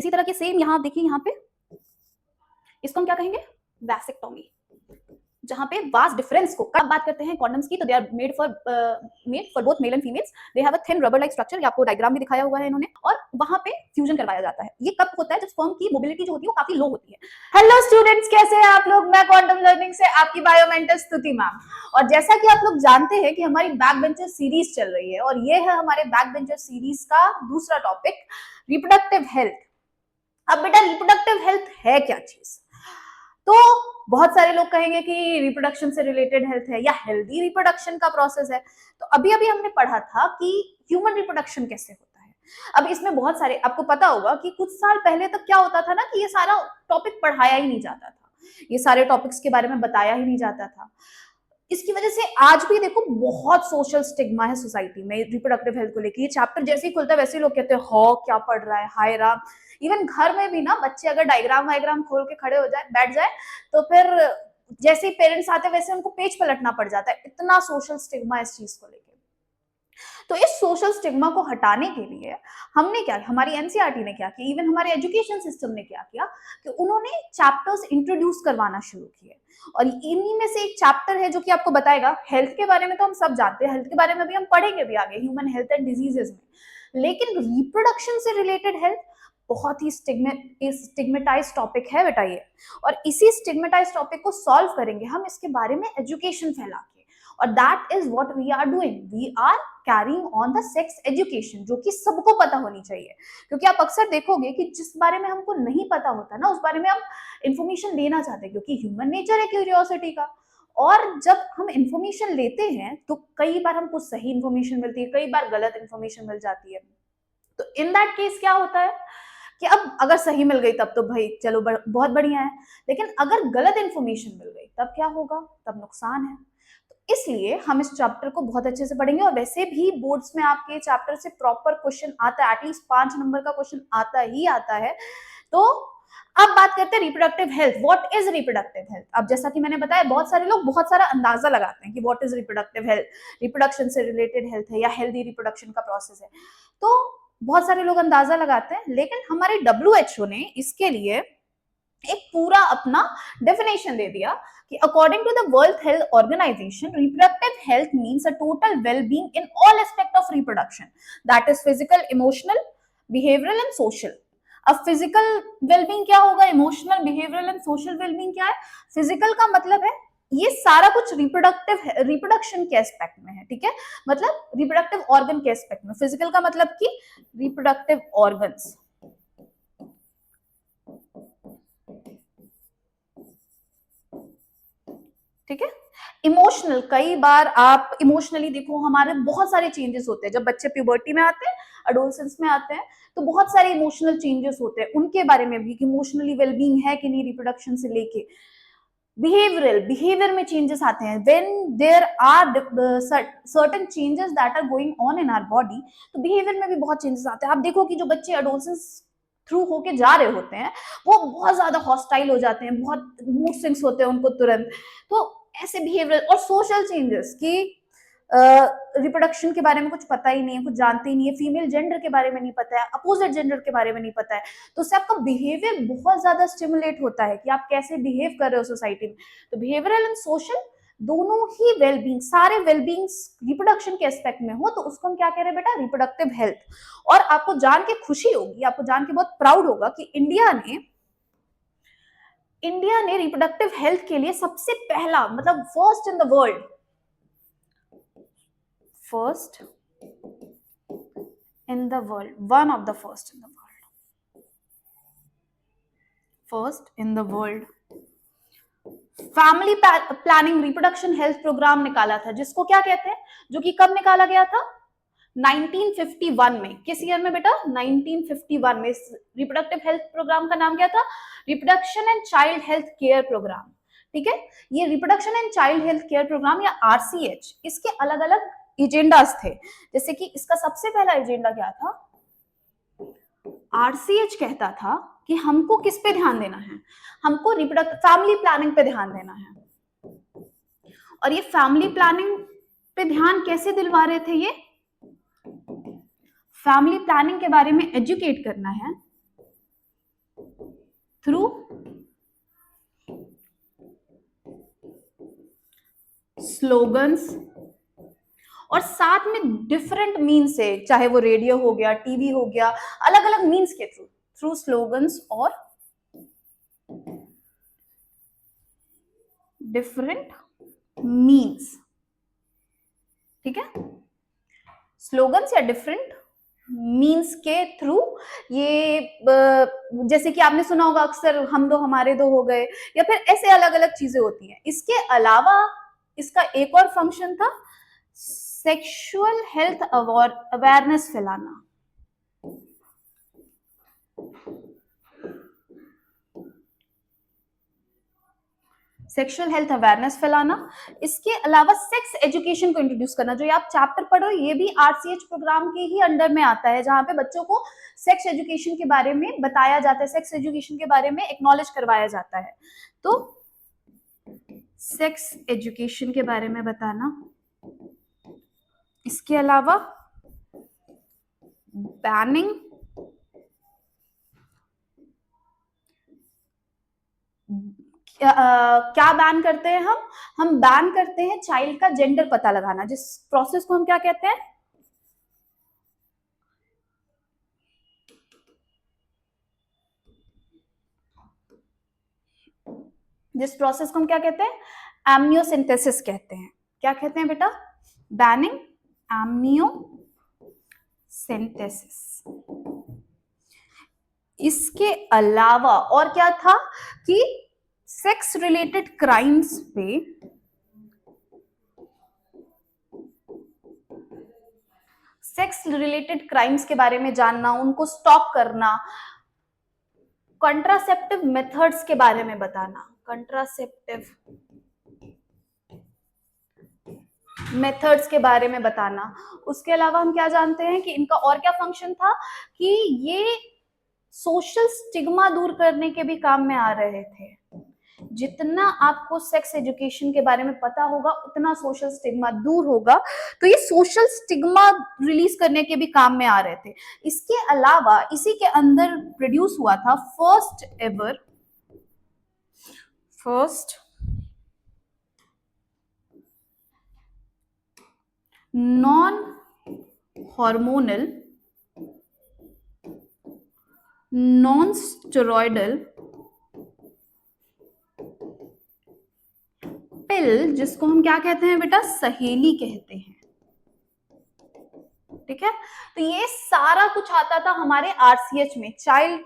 इसी तरह के सेम यहाँ देखिए, यहाँ पे इसको हम क्या कहेंगे, वैसेक्टोमी, जहां पे वास्ट डिफरेंस को कब बात करते हैं कॉन्डम्स की, तो they are made for both male and females, they have a thin rubber like structure, ये आपको डायग्राम भी दिखाया हुआ है इन्होंने, और वहां पे फ्यूजन करवाया जाता है। ये कब होता है, जब स्पर्म की मोबिलिटी जो होती है वो काफी लो होती है। हेलो स्टूडेंट्स, कैसे हैं आप लोग? मैं क्वांटम लर्निंग से आपकी बायोमेंटल स्तुति मैम, और जैसा कि आप लोग जानते हैं कि हमारी बैक बेंचर सीरीज चल रही है, और ये है हमारे बैक बेंचर सीरीज का दूसरा टॉपिक, रिप्रोडक्टिव हेल्थ। अब बेटा रिप्रोडक्टिव हेल्थ है क्या चीज? तो बहुत सारे लोग कहेंगे कि रिप्रोडक्शन से रिलेटेड हेल्थ है या हेल्दी रिप्रोडक्शन का प्रोसेस है। तो अभी अभी हमने पढ़ा था कि ह्यूमन रिप्रोडक्शन कैसे होता है। अब इसमें बहुत सारे, आपको पता होगा कि कुछ साल पहले तक क्या होता था ना, कि ये सारा टॉपिक पढ़ाया ही नहीं जाता था, ये सारे टॉपिक्स के बारे में बताया ही नहीं जाता था। इसकी वजह से आज भी देखो बहुत सोशल स्टिग्मा है सोसाइटी में रिप्रोडक्टिव हेल्थ को लेकर। ये चैप्टर जैसे ही खुलता है वैसे ही लोग कहते हैं हो क्या पढ़ रहा है, हाय राम। इवन घर में भी ना बच्चे अगर डायग्राम वायग्राम खोल के खड़े हो जाए, बैठ जाए, तो फिर जैसे ही पेरेंट्स आते हैं वैसे उनको पेज पलटना पड़ जाता है, इतना सोशल स्टिग्मा इस चीज को लेकर। तो इस सोशल स्टिग्मा को हटाने के लिए हमने क्या, हमारी एनसीईआरटी ने क्या किया, इवन हमारे एजुकेशन सिस्टम ने क्या किया कि उन्होंने चैप्टर्स इंट्रोड्यूस करवाना शुरू किए। और इन्हीं में से एक चैप्टर है जो कि आपको बताएगा, हेल्थ के बारे में तो हम सब जानते हैं, हेल्थ के बारे में भी हम पढ़ेंगे भी आगे, ह्यूमन हेल्थ एंड डिजीजेस में, लेकिन रिप्रोडक्शन से रिलेटेड हेल्थ बहुत ही स्टिग्मेटाइज टॉपिक है बेटा ये। और इसी स्टिग्मेटाइज टॉपिक को सॉल्व करेंगे हम इसके बारे में एजुकेशन फैला के, और that is what we are doing, we are carrying on the sex education, जो कि सबको पता होनी चाहिए। क्योंकि आप अक्सर देखोगे कि जिस बारे में हमको नहीं पता होता ना, उस बारे में हम इंफॉर्मेशन लेना चाहते हैं, क्योंकि ह्यूमन नेचर है क्यूरियोसिटी का। और जब हम इंफॉर्मेशन लेते हैं तो कई बार हमको सही इंफॉर्मेशन मिलती है, कई बार गलत इंफॉर्मेशन मिल जाती है। तो इन दैट केस क्या होता है कि अब अगर सही मिल गई तब तो भाई चलो बहुत बढ़िया है, लेकिन अगर गलत इंफॉर्मेशन मिल गई तब क्या होगा, तब नुकसान है। तो इसलिए हम इस चैप्टर को बहुत अच्छे से पढ़ेंगे, और वैसे भी बोर्ड्स में आपके चैप्टर से प्रॉपर क्वेश्चन आता है, एटलीस्ट 5 नंबर का क्वेश्चन आता ही आता है। तो अब बात करते हैं reproductive health, what is reproductive health. अब जैसा कि मैंने बताया, बहुत सारे लोग बहुत सारा अंदाजा लगाते हैं कि what is reproductive health, reproduction से रिलेटेड हेल्थ है या हेल्दी रिप्रोडक्शन का प्रोसेस है। तो बहुत सारे लोग अंदाजा लगाते हैं, लेकिन हमारे WHO ने इसके लिए एक पूरा अपना डेफिनेशन दे दिया कि according to the world health organisation, reproductive health means a total wellbeing in all aspect of reproduction, that is physical, emotional, behavioural and social. अब फिजिकल वेलबींग क्या होगा, emotional, behavioural and social wellbeing क्या है? Physical का मतलब है ये सारा कुछ रिप्रोडक्शन के एस्पेक्ट में है, ठीक है, मतलब रिप्रोडक्टिव ऑर्गन के एस्पेक्ट में। फिजिकल का मतलब कि रिप्रोडक्टिव ऑर्गन्स, ठीक है। इमोशनल, कई बार आप इमोशनली देखो, हमारे बहुत सारे चेंजेस होते हैं जब बच्चे प्यूबर्टी में आते हैं, एडोलसेंस में आते हैं, तो बहुत सारे इमोशनल चेंजेस होते हैं, उनके बारे में भी कि इमोशनली वेलबींग है कि नहीं रिप्रोडक्शन से लेके। बिहेवियर में चेंजेस आते हैं, when there are certain changes that are going on in our body, तो बिहेवियर में भी बहुत चेंजेस आते हैं। आप देखो कि जो बच्चे एडोलसेंस थ्रू होके जा रहे होते हैं वो बहुत ज्यादा हॉस्टाइल हो जाते हैं, बहुत मूड स्विंग्स होते हैं उनको तुरंत। तो ऐसे बिहेवियर और सोशल चेंजेस की रिप्रोडक्शन के बारे में कुछ पता ही नहीं है, कुछ जानते ही नहीं है, फीमेल जेंडर के बारे में नहीं पता है, अपोजिट जेंडर के बारे में नहीं पता है, तो उससे आपका बिहेवियर बहुत ज्यादा स्टिमुलेट होता है कि आप कैसे बिहेव कर रहे हो सोसाइटी में। तो बिहेवियरल एंड सोशल दोनों ही वेलबींग, सारे वेलबींग रिप्रोडक्शन के एस्पेक्ट में हो, तो उसको हम क्या कह रहे हैं बेटा, रिप्रोडक्टिव हेल्थ। और आपको जान के खुशी होगी, आपको जान के बहुत प्राउड होगा कि इंडिया ने रिप्रोडक्टिव हेल्थ के लिए सबसे पहला, मतलब first in the world, one of the first in the world family planning reproduction health programme निकाला था, जिसको क्या कहते हैं, जो कि कब निकाला गया था, 1951 में। किस ईयर में बेटा, 1951 में। रिप्रोडक्टिव हेल्थ प्रोग्राम का नाम क्या था, reproduction and child health care programme, ठीक है। ये reproduction and child health care programme या RCH, इसके अलग अलग एजेंडास थे। जैसे कि इसका सबसे पहला एजेंडा क्या था, RCH कहता था कि हमको किस पे ध्यान देना है, हमको फैमिली प्लानिंग पे ध्यान देना है। और ये फैमिली प्लानिंग पे ध्यान कैसे दिलवा रहे थे, ये फैमिली प्लानिंग के बारे में एजुकेट करना है थ्रू स्लोगन्स, और साथ में डिफरेंट मीन्स से, चाहे वो रेडियो हो गया, टीवी हो गया, अलग अलग मीन्स के थ्रू, थ्रू स्लोगन्स और डिफरेंट मीन्स, ठीक है, स्लोगन्स या डिफरेंट मीन्स के थ्रू, ये जैसे कि आपने सुना होगा अक्सर हम दो हमारे दो हो गए, या फिर ऐसे अलग अलग चीजें होती हैं। इसके अलावा इसका एक और फंक्शन था, सेक्सुअल हेल्थ अवेयरनेस फैलाना। सेक्सुअल हेल्थ अवेयरनेस फैलाना, इसके अलावा सेक्स एजुकेशन को इंट्रोड्यूस करना। जो ये आप चैप्टर पढ़ रहे हो ये भी आरसीएच प्रोग्राम के ही अंडर में आता है, जहां पे बच्चों को सेक्स एजुकेशन के बारे में बताया जाता है, सेक्स एजुकेशन के बारे में एक्नॉलेज करवाया जाता है। तो सेक्स एजुकेशन के बारे में बताना, इसके अलावा बैनिंग क्या बैन करते हैं हम बैन करते हैं चाइल्ड का जेंडर पता लगाना, जिस प्रोसेस को हम क्या कहते हैं, जिस प्रोसेस को हम क्या कहते हैं, एमनियोसिंथेसिस कहते हैं। क्या कहते हैं बेटा, बैनिंग एमनियोसिंथेसिस। इसके अलावा और क्या था कि सेक्स रिलेटेड क्राइम्स पे सेक्स रिलेटेड क्राइम्स के बारे में जानना, उनको स्टॉप करना, कंट्रासेप्टिव मेथड्स के बारे में बताना, कंट्रासेप्टिव मेथड्स के बारे में बताना। उसके अलावा हम क्या जानते हैं कि इनका और क्या फंक्शन था कि ये सोशल स्टिग्मा दूर करने के भी काम में आ रहे थे। जितना आपको सेक्स एजुकेशन के बारे में पता होगा उतना सोशल स्टिग्मा दूर होगा, तो ये सोशल स्टिग्मा रिलीज करने के भी काम में आ रहे थे। इसके अलावा इसी के अंदर प्रोड्यूस हुआ था first non hormonal non steroidal pill, जिसको हम क्या कहते हैं बेटा, सहेली कहते हैं। ठीक है, तो ये सारा कुछ आता था हमारे आरसीएच में, child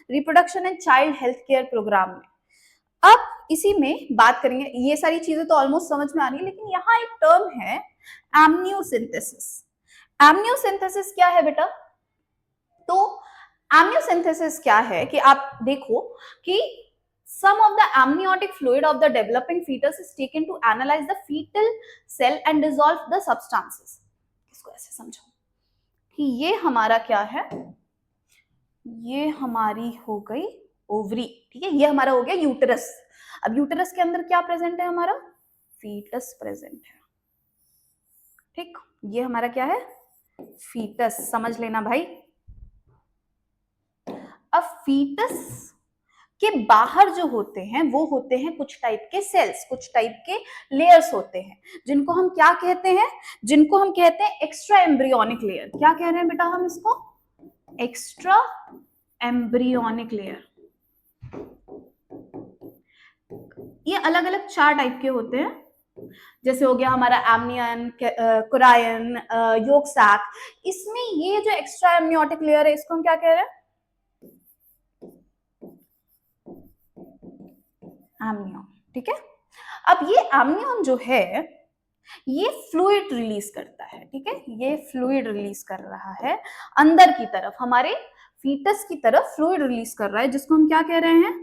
reproduction and child health care programme में। अब इसी में बात करेंगे, ये सारी चीजें तो ऑलमोस्ट समझ में आ रही है, लेकिन यहाँ एक टर्म है एमनियोसिंथेसिस। एमनियोसिंथेसिस क्या है बेटा, तो एमनियोसिंथेसिस क्या है कि आप देखो कि some of the amniotic fluid of the developing fetus is taken to analyze the fetal cell and dissolve the substances। इसको ऐसे समझो कि ये हमारा क्या है, ये हमारी हो गई ओवरी, ठीक है, ये हमारा हो गया यूटेरस। अब यूटेरस के अंदर क्या प्रेजेंट है, हमारा फीटस प्रेजेंट है। ठीक, ये हमारा क्या है, फीटस, समझ लेना भाई। अब फीटस के बाहर जो होते हैं वो होते हैं कुछ टाइप के सेल्स, कुछ टाइप के लेयर्स होते हैं, जिनको हम क्या कहते हैं, जिनको हम कहते हैं एक्स्ट्रा एम्ब्रियोनिक लेयर। क्या कह रहे हैं बेटा हम इसको, एक्स्ट्रा एम्ब्रियोनिक लेयर। ये अलग अलग 4 टाइप के होते हैं, जैसे हो गया हमारा एमनियन, कुरायन, योक सैक। इसमें ये जो एक्स्ट्रा एम्नियोटिक लेयर है इसको हम क्या कह रहे हैं, एमनियन। ठीक है, अब ये एमनियन जो है ये फ्लूइड रिलीज करता है। ठीक है, ये फ्लूइड रिलीज कर रहा है अंदर की तरफ, हमारे फीटस की तरफ फ्लूइड रिलीज कर रहा है, जिसको हम क्या कह रहे हैं,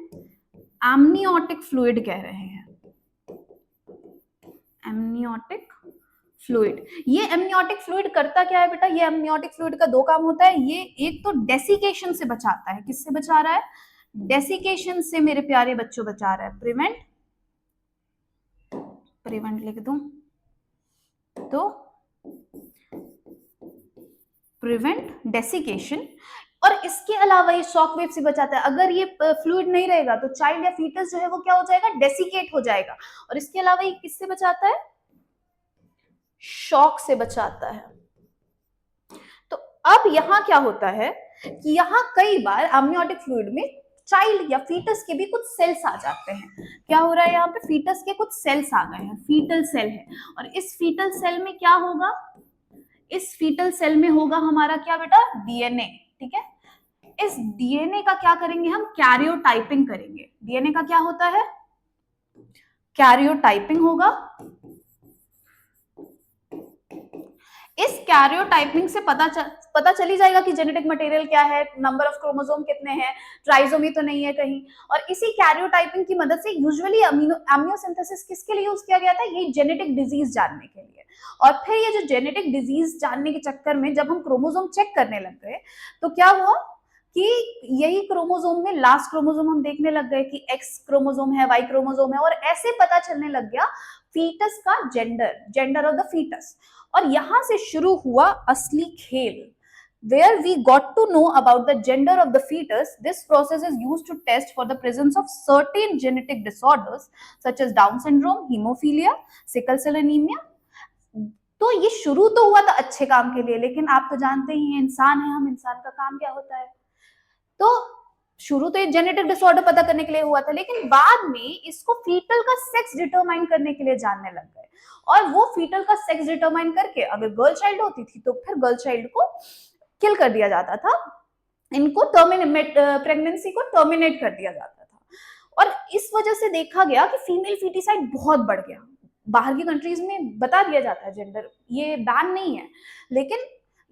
एमनियोटिक फ्लूइड कह रहे हैं, एमनियोटिक फ्लूइड। ये एमनियोटिक फ्लूइड करता क्या है बेटा, ये एमनियोटिक फ्लूइड का 2 काम होता है। ये एक तो डेसिकेशन से बचाता है, किससे बचा रहा है, डेसिकेशन से मेरे प्यारे बच्चों बचा रहा है। प्रिवेंट लिख दूं तो प्रिवेंट डेसिकेशन। और इसके अलावा ये शॉक वेव से बचाता है। अगर ये फ्लूइड नहीं रहेगा तो चाइल्ड या फीटस जो है वो क्या हो जाएगा, डेसिकेट हो जाएगा। और इसके अलावा ये किससे बचाता है, शॉक से बचाता है। तो अब यहां क्या होता है कि यहां कई बार amniotic फ्लूइड में चाइल्ड या फीटस के भी कुछ सेल्स आ जाते हैं। क्या हो रहा है यहाँ पे, फीटस के कुछ सेल्स आ गए हैं, फीटल सेल है। और इस फीटल सेल में क्या होगा, इस फीटल सेल में होगा हमारा क्या बेटा, डीएनए। ठीक है, इस डीएनए का क्या करेंगे हम, कैरियोटाइपिंग करेंगे। डीएनए का क्या होता है, कैरियोटाइपिंग होगा। इस कैरियोटाइपिंग से पता चली जाएगा कि जेनेटिक मटेरियल क्या है, नंबर ऑफ क्रोमोसोम कितने हैं, ट्राइसोमी तो नहीं है कहीं। और इसी कैरियोटाइपिंग की मदद से यूजुअली एमनियोसिंथेसिस किसके लिए यूज किया गया था, ये जेनेटिक डिजीज जानने के लिए। और फिर ये जो जेनेटिक डिजीज जानने के चक्कर में जब हम क्रोमोसोम चेक करने लग गए तो क्या हुआ कि यही क्रोमोसोम में लास्ट क्रोमोसोम हम देखने लग गए कि एक्स क्रोमोसोम है, वाई क्रोमोसोम है, और ऐसे पता चलने लग गया फीटस का जेंडर ऑफ द फीटस। और यहां से शुरू हुआ असली खेल, where we got to know about the gender of the fetus. This process is used to test for the presence of certain genetic disorders such as Down syndrome, hemophilia, sickle cell anemia. तो ये शुरू तो हुआ था अच्छे काम के लिए, लेकिन आप तो जानते ही हैं इंसान है हम, इंसान का काम क्या होता है। तो शुरू तो ये जेनेटिक डिसऑर्डर पता करने के लिए हुआ था, लेकिन बाद में इसको फीटल का सेक्स डिटरमाइन करने के लिए जानने लग गए। और वो फीटल का सेक्स डिटरमाइन करके अगर गर्ल चाइल्ड होती थी तो फिर गर्ल चाइल्ड को किल कर दिया जाता था, इनको प्रेगनेंसी को टर्मिनेट कर दिया जाता था। और इस वजह से देखा गया कि फीमेल फीटिसाइड बहुत बढ़ गया। बाहर की कंट्रीज में बता दिया जाता है जेंडर, ये बैन नहीं है, लेकिन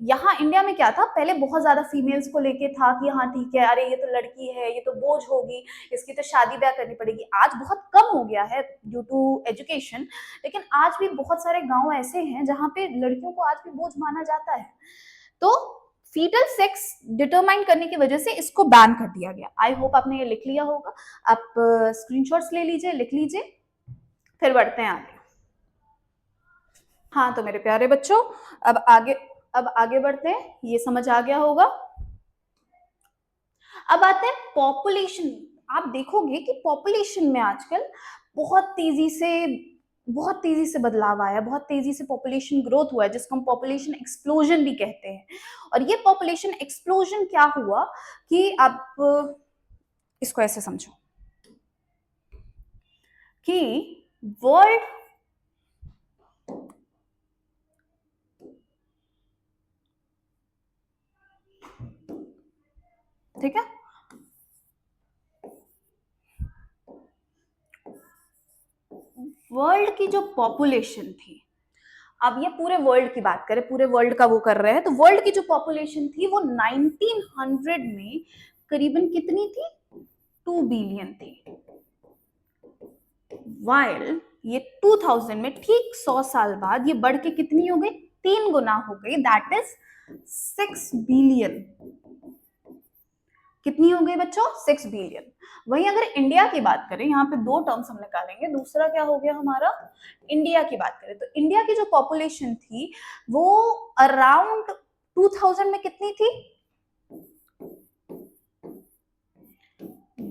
यहाँ इंडिया में क्या था, पहले बहुत ज्यादा फीमेल्स को लेके था कि हाँ ठीक है, अरे ये तो लड़की है, ये तो बोझ होगी, इसकी तो शादी ब्याह करनी पड़ेगी। आज बहुत कम हो गया है ड्यू टू एजुकेशन, लेकिन आज भी बहुत सारे गांव ऐसे हैं जहाँ पे लड़कियों को आज भी बोझ माना जाता है। तो फीटल सेक्स डिटरमाइन करने की वजह से इसको बैन कर दिया गया। आई होप आपने ये लिख लिया होगा, आप स्क्रीनशॉट्स ले लीजिए, लिख लीजिए, फिर बढ़ते हैं आगे। हाँ तो मेरे प्यारे बच्चों, अब आगे बढ़ते हैं, ये समझ आ गया होगा। अब आते हैं पॉपुलेशन। आप देखोगे कि पॉपुलेशन में आजकल बहुत तेजी से बदलाव आया, बहुत तेजी से पॉपुलेशन ग्रोथ हुआ है, जिसको हम पॉपुलेशन एक्सप्लोजन भी कहते हैं। और ये पॉपुलेशन एक्सप्लोजन क्या हुआ कि आप इसको ऐसे समझो कि वर्ल्ड ठीक है, वर्ल्ड की जो पॉपुलेशन थी, अब ये पूरे वर्ल्ड की बात करें, पूरे वर्ल्ड का वो कर रहे हैं, तो वर्ल्ड की जो पॉपुलेशन थी वो 1900 में करीबन कितनी थी, 2 बिलियन थी। वाइल ये 2000 में ठीक 100 साल बाद ये बढ़ के कितनी हो गई, 3 गुना हो गई, दैट इज 6 बिलियन। कितनी हो गई बच्चों, 6 बिलियन। वहीं अगर इंडिया की बात करें, यहाँ पे 2 टर्म्स हम निकालेंगे, दूसरा क्या हो गया हमारा, इंडिया की बात करें तो इंडिया की जो पॉपुलेशन थी वो अराउंड 2000 में कितनी थी,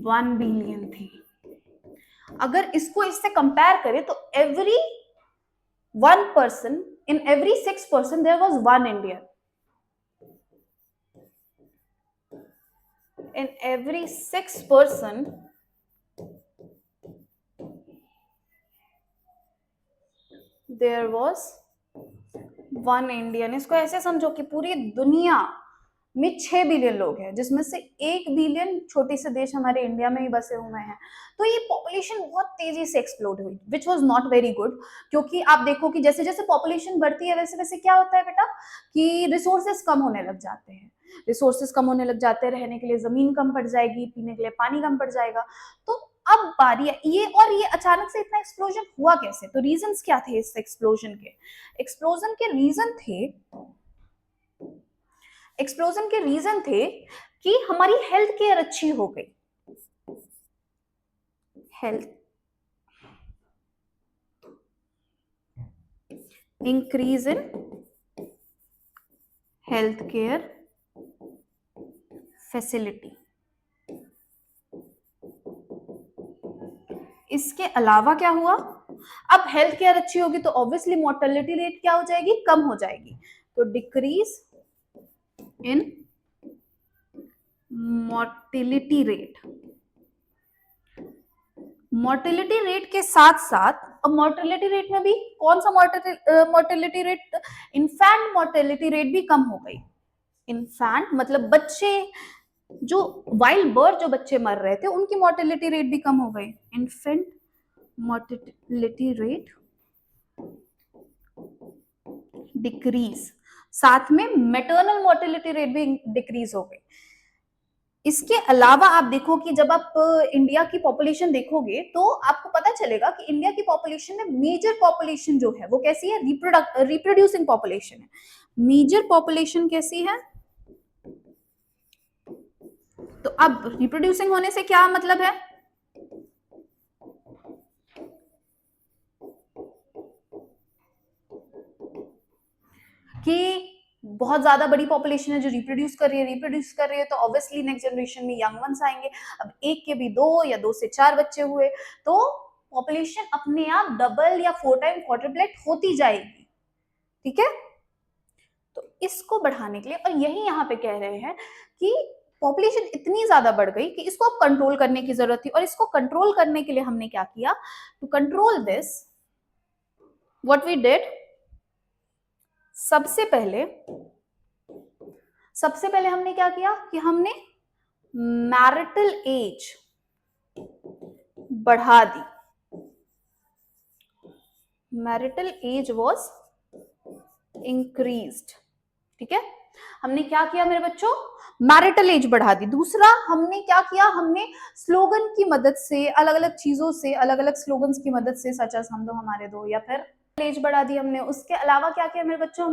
1 बिलियन थी। अगर इसको इससे कंपेयर करें तो every 1 person in every 6 person there was 1 Indian. In every 6 person there was 1 Indian. इसको ऐसे समझो कि पूरी दुनिया में 6 बिलियन लोग हैं, जिसमें से 1 बिलियन छोटे से देश हमारे इंडिया में ही बसे हुए हैं। तो ये पॉपुलेशन बहुत तेजी से एक्सप्लोड हुई, which was not very good. क्योंकि आप देखो कि जैसे जैसे पॉपुलेशन बढ़ती है वैसे वैसे क्या होता है बेटा कि रिसोर्सेस कम होने लग जाते हैं, रिसोर्सेस कम होने लग जाते हैं, रहने के लिए जमीन कम पड़ जाएगी, पीने के लिए पानी कम पड़ जाएगा। तो अब बारी है ये, और ये अचानक से इतना एक्सप्लोजन हुआ कैसे, तो रीजंस क्या थे इस एक्सप्लोजन के, एक्सप्लोजन के रीजन थे कि हमारी हेल्थ केयर अच्छी हो गई, health increase in health care facility. इसके अलावा क्या हुआ, अब हेल्थ केयर अच्छी होगी तो ऑब्वियसली मोर्टेलिटी रेट क्या हो जाएगी, कम हो जाएगी। तो decrease in mortality rate. Mortality rate के साथ साथ, अब मोर्टेलिटी रेट में भी कौन सा mortality rate, infant mortality rate भी कम हो गई। इन्फेंट मतलब बच्चे, जो वाइल्ड बर्थ जो बच्चे मर रहे थे उनकी मोर्टेलिटी रेट भी कम हो गई। इन्फेंट मोर्टेलिटी रेट डिक्रीज, साथ में मैटरनल मोर्टेलिटी रेट भी डिक्रीज हो गई। इसके अलावा आप देखो कि जब आप इंडिया की पॉपुलेशन देखोगे तो आपको पता चलेगा कि इंडिया की पॉपुलेशन में मेजर पॉपुलेशन जो है वो कैसी है, रिप्रोड्यूसिंग पॉपुलेशन है। मेजर पॉपुलेशन कैसी है, तो अब रिप्रोड्यूसिंग होने से क्या मतलब है कि बहुत ज्यादा बड़ी पॉपुलेशन है जो रिप्रोड्यूस कर रही है तो ऑब्वियसली नेक्स्ट जनरेशन में यंग वंस आएंगे। अब एक के भी 2 या 2 से 4 बच्चे हुए तो पॉपुलेशन अपने आप डबल या 4 टाइम क्वाड्रुप्लेट होती जाएगी, ठीक है। तो इसको बढ़ाने के लिए, और यही यहाँ पे कह रहे हैं कि पॉपुलेशन इतनी ज्यादा बढ़ गई कि इसको अब कंट्रोल करने की जरूरत थी, और इसको कंट्रोल करने के लिए हमने क्या किया, to control this what we did, सबसे पहले हमने क्या किया कि हमने मैरिटल एज बढ़ा दी। मैरिटल एज वॉज इंक्रीज्ड, ठीक है। हमने क्या किया मेरे बच्चों, मैरिटल एज बढ़ा दी। दूसरा हमने क्या किया, हमने स्लोगन की मदद से, अलग अलग चीजों से, अलग अलग स्लोगन्स की मदद से, सच एज हम दो हमारे दो, या फिर एज बढ़ा दी हमने। उसके अलावा क्या किया मेरे बच्चों,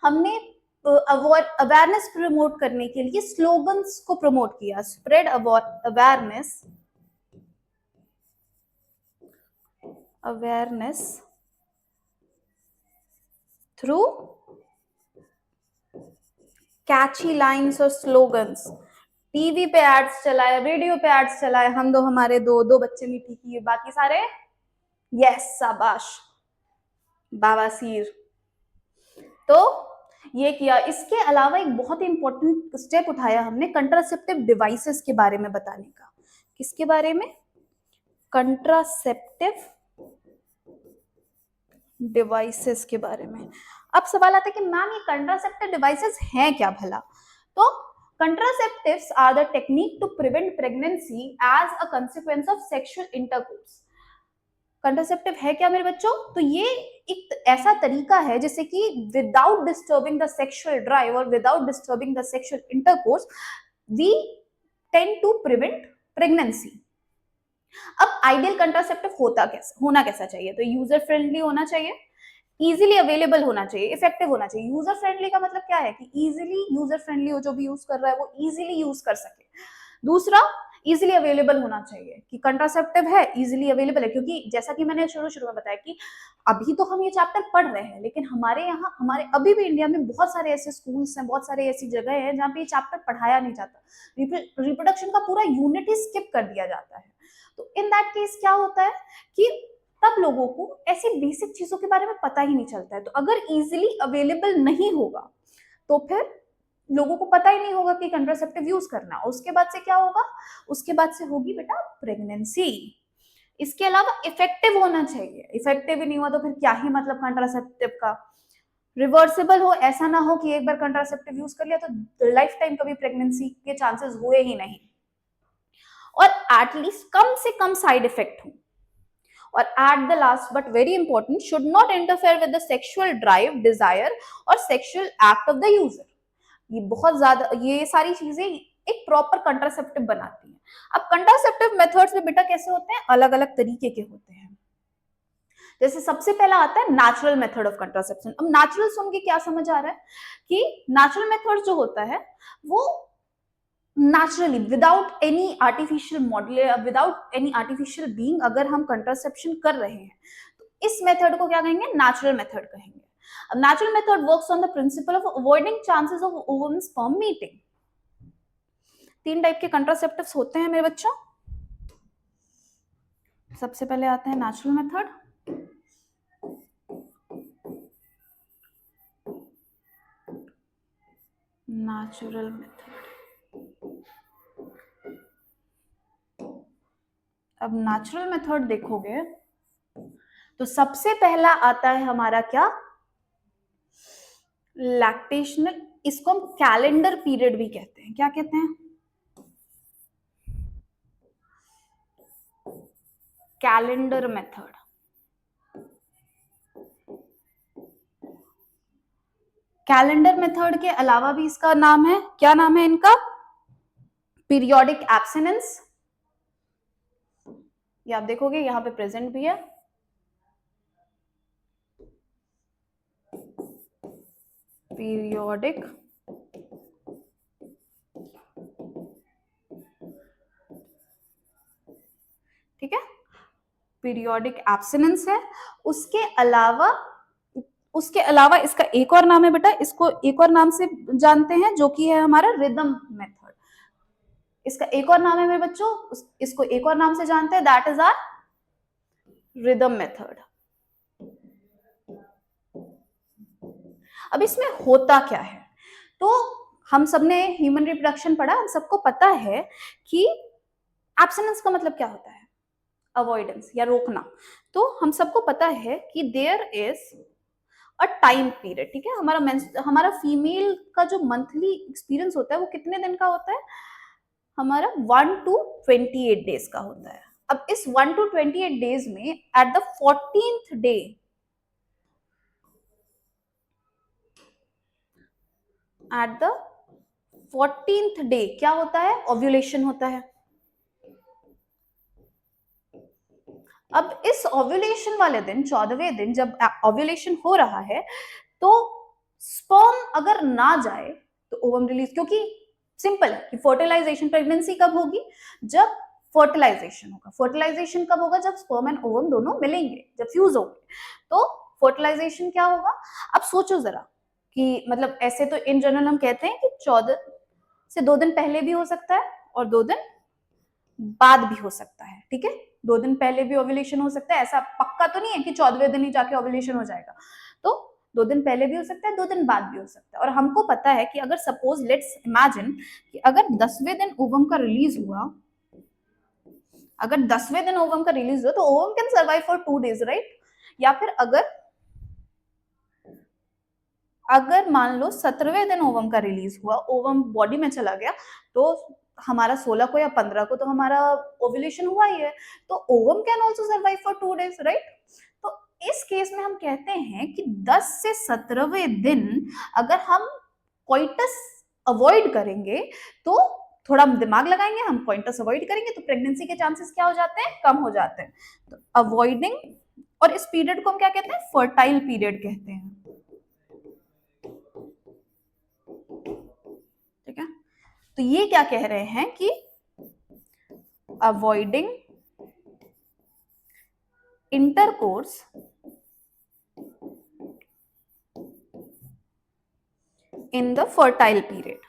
हमने अवेयरनेस प्रमोट करने के लिए स्लोगन्स को प्रमोट किया। स्प्रेड अवेयरनेस थ्रू कैची लाइन्स और स्लोगन्स। टीवी पे एड्स चलाए, रेडियो पे एड्स चलाए, हम दो हमारे दो, दो बच्चे मीठी की, बाकी सारे यस शाबाश बाबासीर। तो ये किया। इसके अलावा एक बहुत ही इंपॉर्टेंट स्टेप उठाया हमने कंट्रासेप्टिव डिवाइसेस के बारे में बताने का। किसके बारे में, कंट्रासेप्टिव डिवाइसेस के बारे में। अब सवाल आता है कि मैम ये कंट्रासेप्टिव डिवाइसेस हैं क्या भला। तो contraceptives are the technique to prevent pregnancy as a consequence of sexual intercourse। Contraceptive है क्या मेरे बच्चों, तो ये एक ऐसा तरीका है जिससे कि without disturbing the sexual drive और without disturbing the sexual intercourse we tend to prevent pregnancy. अब आइडियल कंट्रासेप्टिव होना कैसा चाहिए, तो यूजर फ्रेंडली होना चाहिए, इजीली अवेलेबल होना चाहिए, इफेक्टिव होना चाहिए। यूजर फ्रेंडली का मतलब क्या है कि इजीली यूजर फ्रेंडली हो, जो भी यूज कर रहा है वो इजीली यूज कर सके। दूसरा, इजीली अवेलेबल होना चाहिए कि कंट्रासेप्टिव है, इजीली अवेलेबल है, क्योंकि जैसा कि मैंने शुरू में बताया कि अभी तो हम ये चैप्टर पढ़ रहे हैं, लेकिन हमारे अभी भी इंडिया में बहुत सारे ऐसे स्कूल्स हैं, बहुत सारे ऐसी जगह है जहाँ पे ये चैप्टर पढ़ाया नहीं जाता। रिप्रोडक्शन का पूरा यूनिट ही स्किप कर दिया जाता है। तो इन दैट केस क्या होता है कि तब लोगों को ऐसी बेसिक चीजों के बारे में पता ही नहीं चलता है। तो अगर इजीली अवेलेबल नहीं होगा तो फिर लोगों को पता ही नहीं होगा कि कंट्रासेप्टिव यूज करना। उसके बाद से क्या होगा, उसके बाद से होगी बेटा प्रेगनेंसी। इसके अलावा इफेक्टिव होना चाहिए, इफेक्टिव ही नहीं हुआ तो फिर क्या ही मतलब कंट्रासेप्टिव का। रिवर्सिबल हो, ऐसा ना हो कि एक बार कंट्रासेप्टिव यूज कर लिया तो लाइफ टाइम कभी प्रेगनेंसी के चांसेस हुए ही नहीं, और एटलीस्ट कम से कम साइड इफेक्ट हो। और at the last but very important, should not interfere with the sexual drive, desire और sexual act of the user। ये बहुत ज्यादा, ये सारी चीजें एक प्रॉपर कंट्रासेप्टिव बनाती हैं। अब कंट्रासेप्टिव मेथड्स में बेटा कैसे होते हैं, अलग अलग तरीके के होते हैं। जैसे सबसे पहला आता है नेचुरल मेथड ऑफ कंट्रासेप्शन। अब नेचुरल सुन के क्या समझ आ रहा है कि नेचुरल मेथड जो होता है वो naturally without any artificial model, without any artificial being अगर हम कंट्रासेप्शन कर रहे हैं तो इस मेथड को क्या कहेंगे, नेचुरल मेथड कहेंगे। अब natural method works on the principle of avoiding chances of ovum sperm meeting. 3 type के कंट्रासेप्टिव्स होते हैं मेरे बच्चों। सबसे पहले आते हैं नेचुरल मेथड, नेचुरल मेथड। अब नेचुरल मेथड देखोगे तो सबसे पहला आता है हमारा क्या, लैक्टेशनल, इसको हम कैलेंडर पीरियड भी कहते हैं। क्या कहते हैं? Calendar method. कैलेंडर मेथड के अलावा भी इसका नाम है, क्या नाम है इनका? Periodic abstinence. ये आप देखोगे यहां पे प्रेजेंट भी है, पीरियोडिक ठीक है, पीरियोडिक एब्सटिनेंस है। उसके अलावा इसका एक और नाम है बेटा, इसको एक और नाम से जानते हैं जो कि है हमारा रिदम मेथड। इसका एक और नाम है मेरे बच्चों, इसको एक और नाम से जानते हैं, that is our rhythm method. अब इसमें होता क्या है, तो हम सबने ह्यूमन रिप्रोडक्शन पढ़ा, हम सबको पता है कि एब्सटिनेंस का मतलब क्या होता है, अवॉइडेंस या रोकना। तो हम सबको पता है कि there is a time period, ठीक है। हमारा फीमेल का जो मंथली एक्सपीरियंस होता है वो कितने दिन का होता है, हमारा 1 to 28 डेज का होता है। अब इस 1 to 28 डेज में at the 14th day, at the 14th day क्या होता है, ओव्यूलेशन होता है। अब इस ओव्यूलेशन वाले दिन, 14वें दिन जब ओव्यूलेशन हो रहा है, तो स्पर्म अगर ना जाए तो ओवम रिलीज, क्योंकि सिंपल है कि फर्टिलाइजेशन, प्रेगनेंसी कब होगी, जब फर्टिलाइजेशन होगा। फर्टिलाइजेशन कब होगा, जब स्पर्म एंड ओवम दोनों मिलेंगे, जब फ्यूज होंगे, तो फर्टिलाइजेशन क्या होगा। अब सोचो जरा कि मतलब ऐसे तो इन जनरल हम कहते हैं कि 14 से 2 दिन पहले भी हो सकता है और 2 दिन बाद भी हो सकता है, ठीक है। 2 दिन पहले भी ओव्यूलेशन हो सकता है, ऐसा पक्का तो नहीं है कि 14वें दिन ही जाके ओव्यूलेशन हो जाएगा। तो 2 दिन पहले भी हो सकता है, 2 दिन बाद भी हो सकता है। और हमको पता है कि अगर सपोज लेट्स इमेजिन कि अगर 10वें दिन ओवम का रिलीज हुआ, अगर 10वें दिन ओवम का रिलीज हुआ तो ovum can survive for 2 days, right. या फिर अगर मान लो 17वें दिन ओवम का रिलीज हुआ, ओवम बॉडी में चला गया, तो हमारा 16 को या 15 को तो हमारा ओव्यूलेशन हुआ ही है, तो ovum can also survive for 2 days, right. तो इस केस में हम कहते हैं कि 10 से 17वें दिन अगर हम कोइटस अवॉइड करेंगे, तो थोड़ा हम दिमाग लगाएंगे, हम कोइटस अवॉइड करेंगे, तो प्रेगनेंसी के चांसेस क्या हो जाते हैं, कम हो जाते हैं। तो अवॉइडिंग, और इस पीरियड को हम क्या कहते हैं, फर्टाइल पीरियड कहते हैं, ठीक है। तो ये क्या कह रहे हैं कि avoiding intercourse in the fertile period,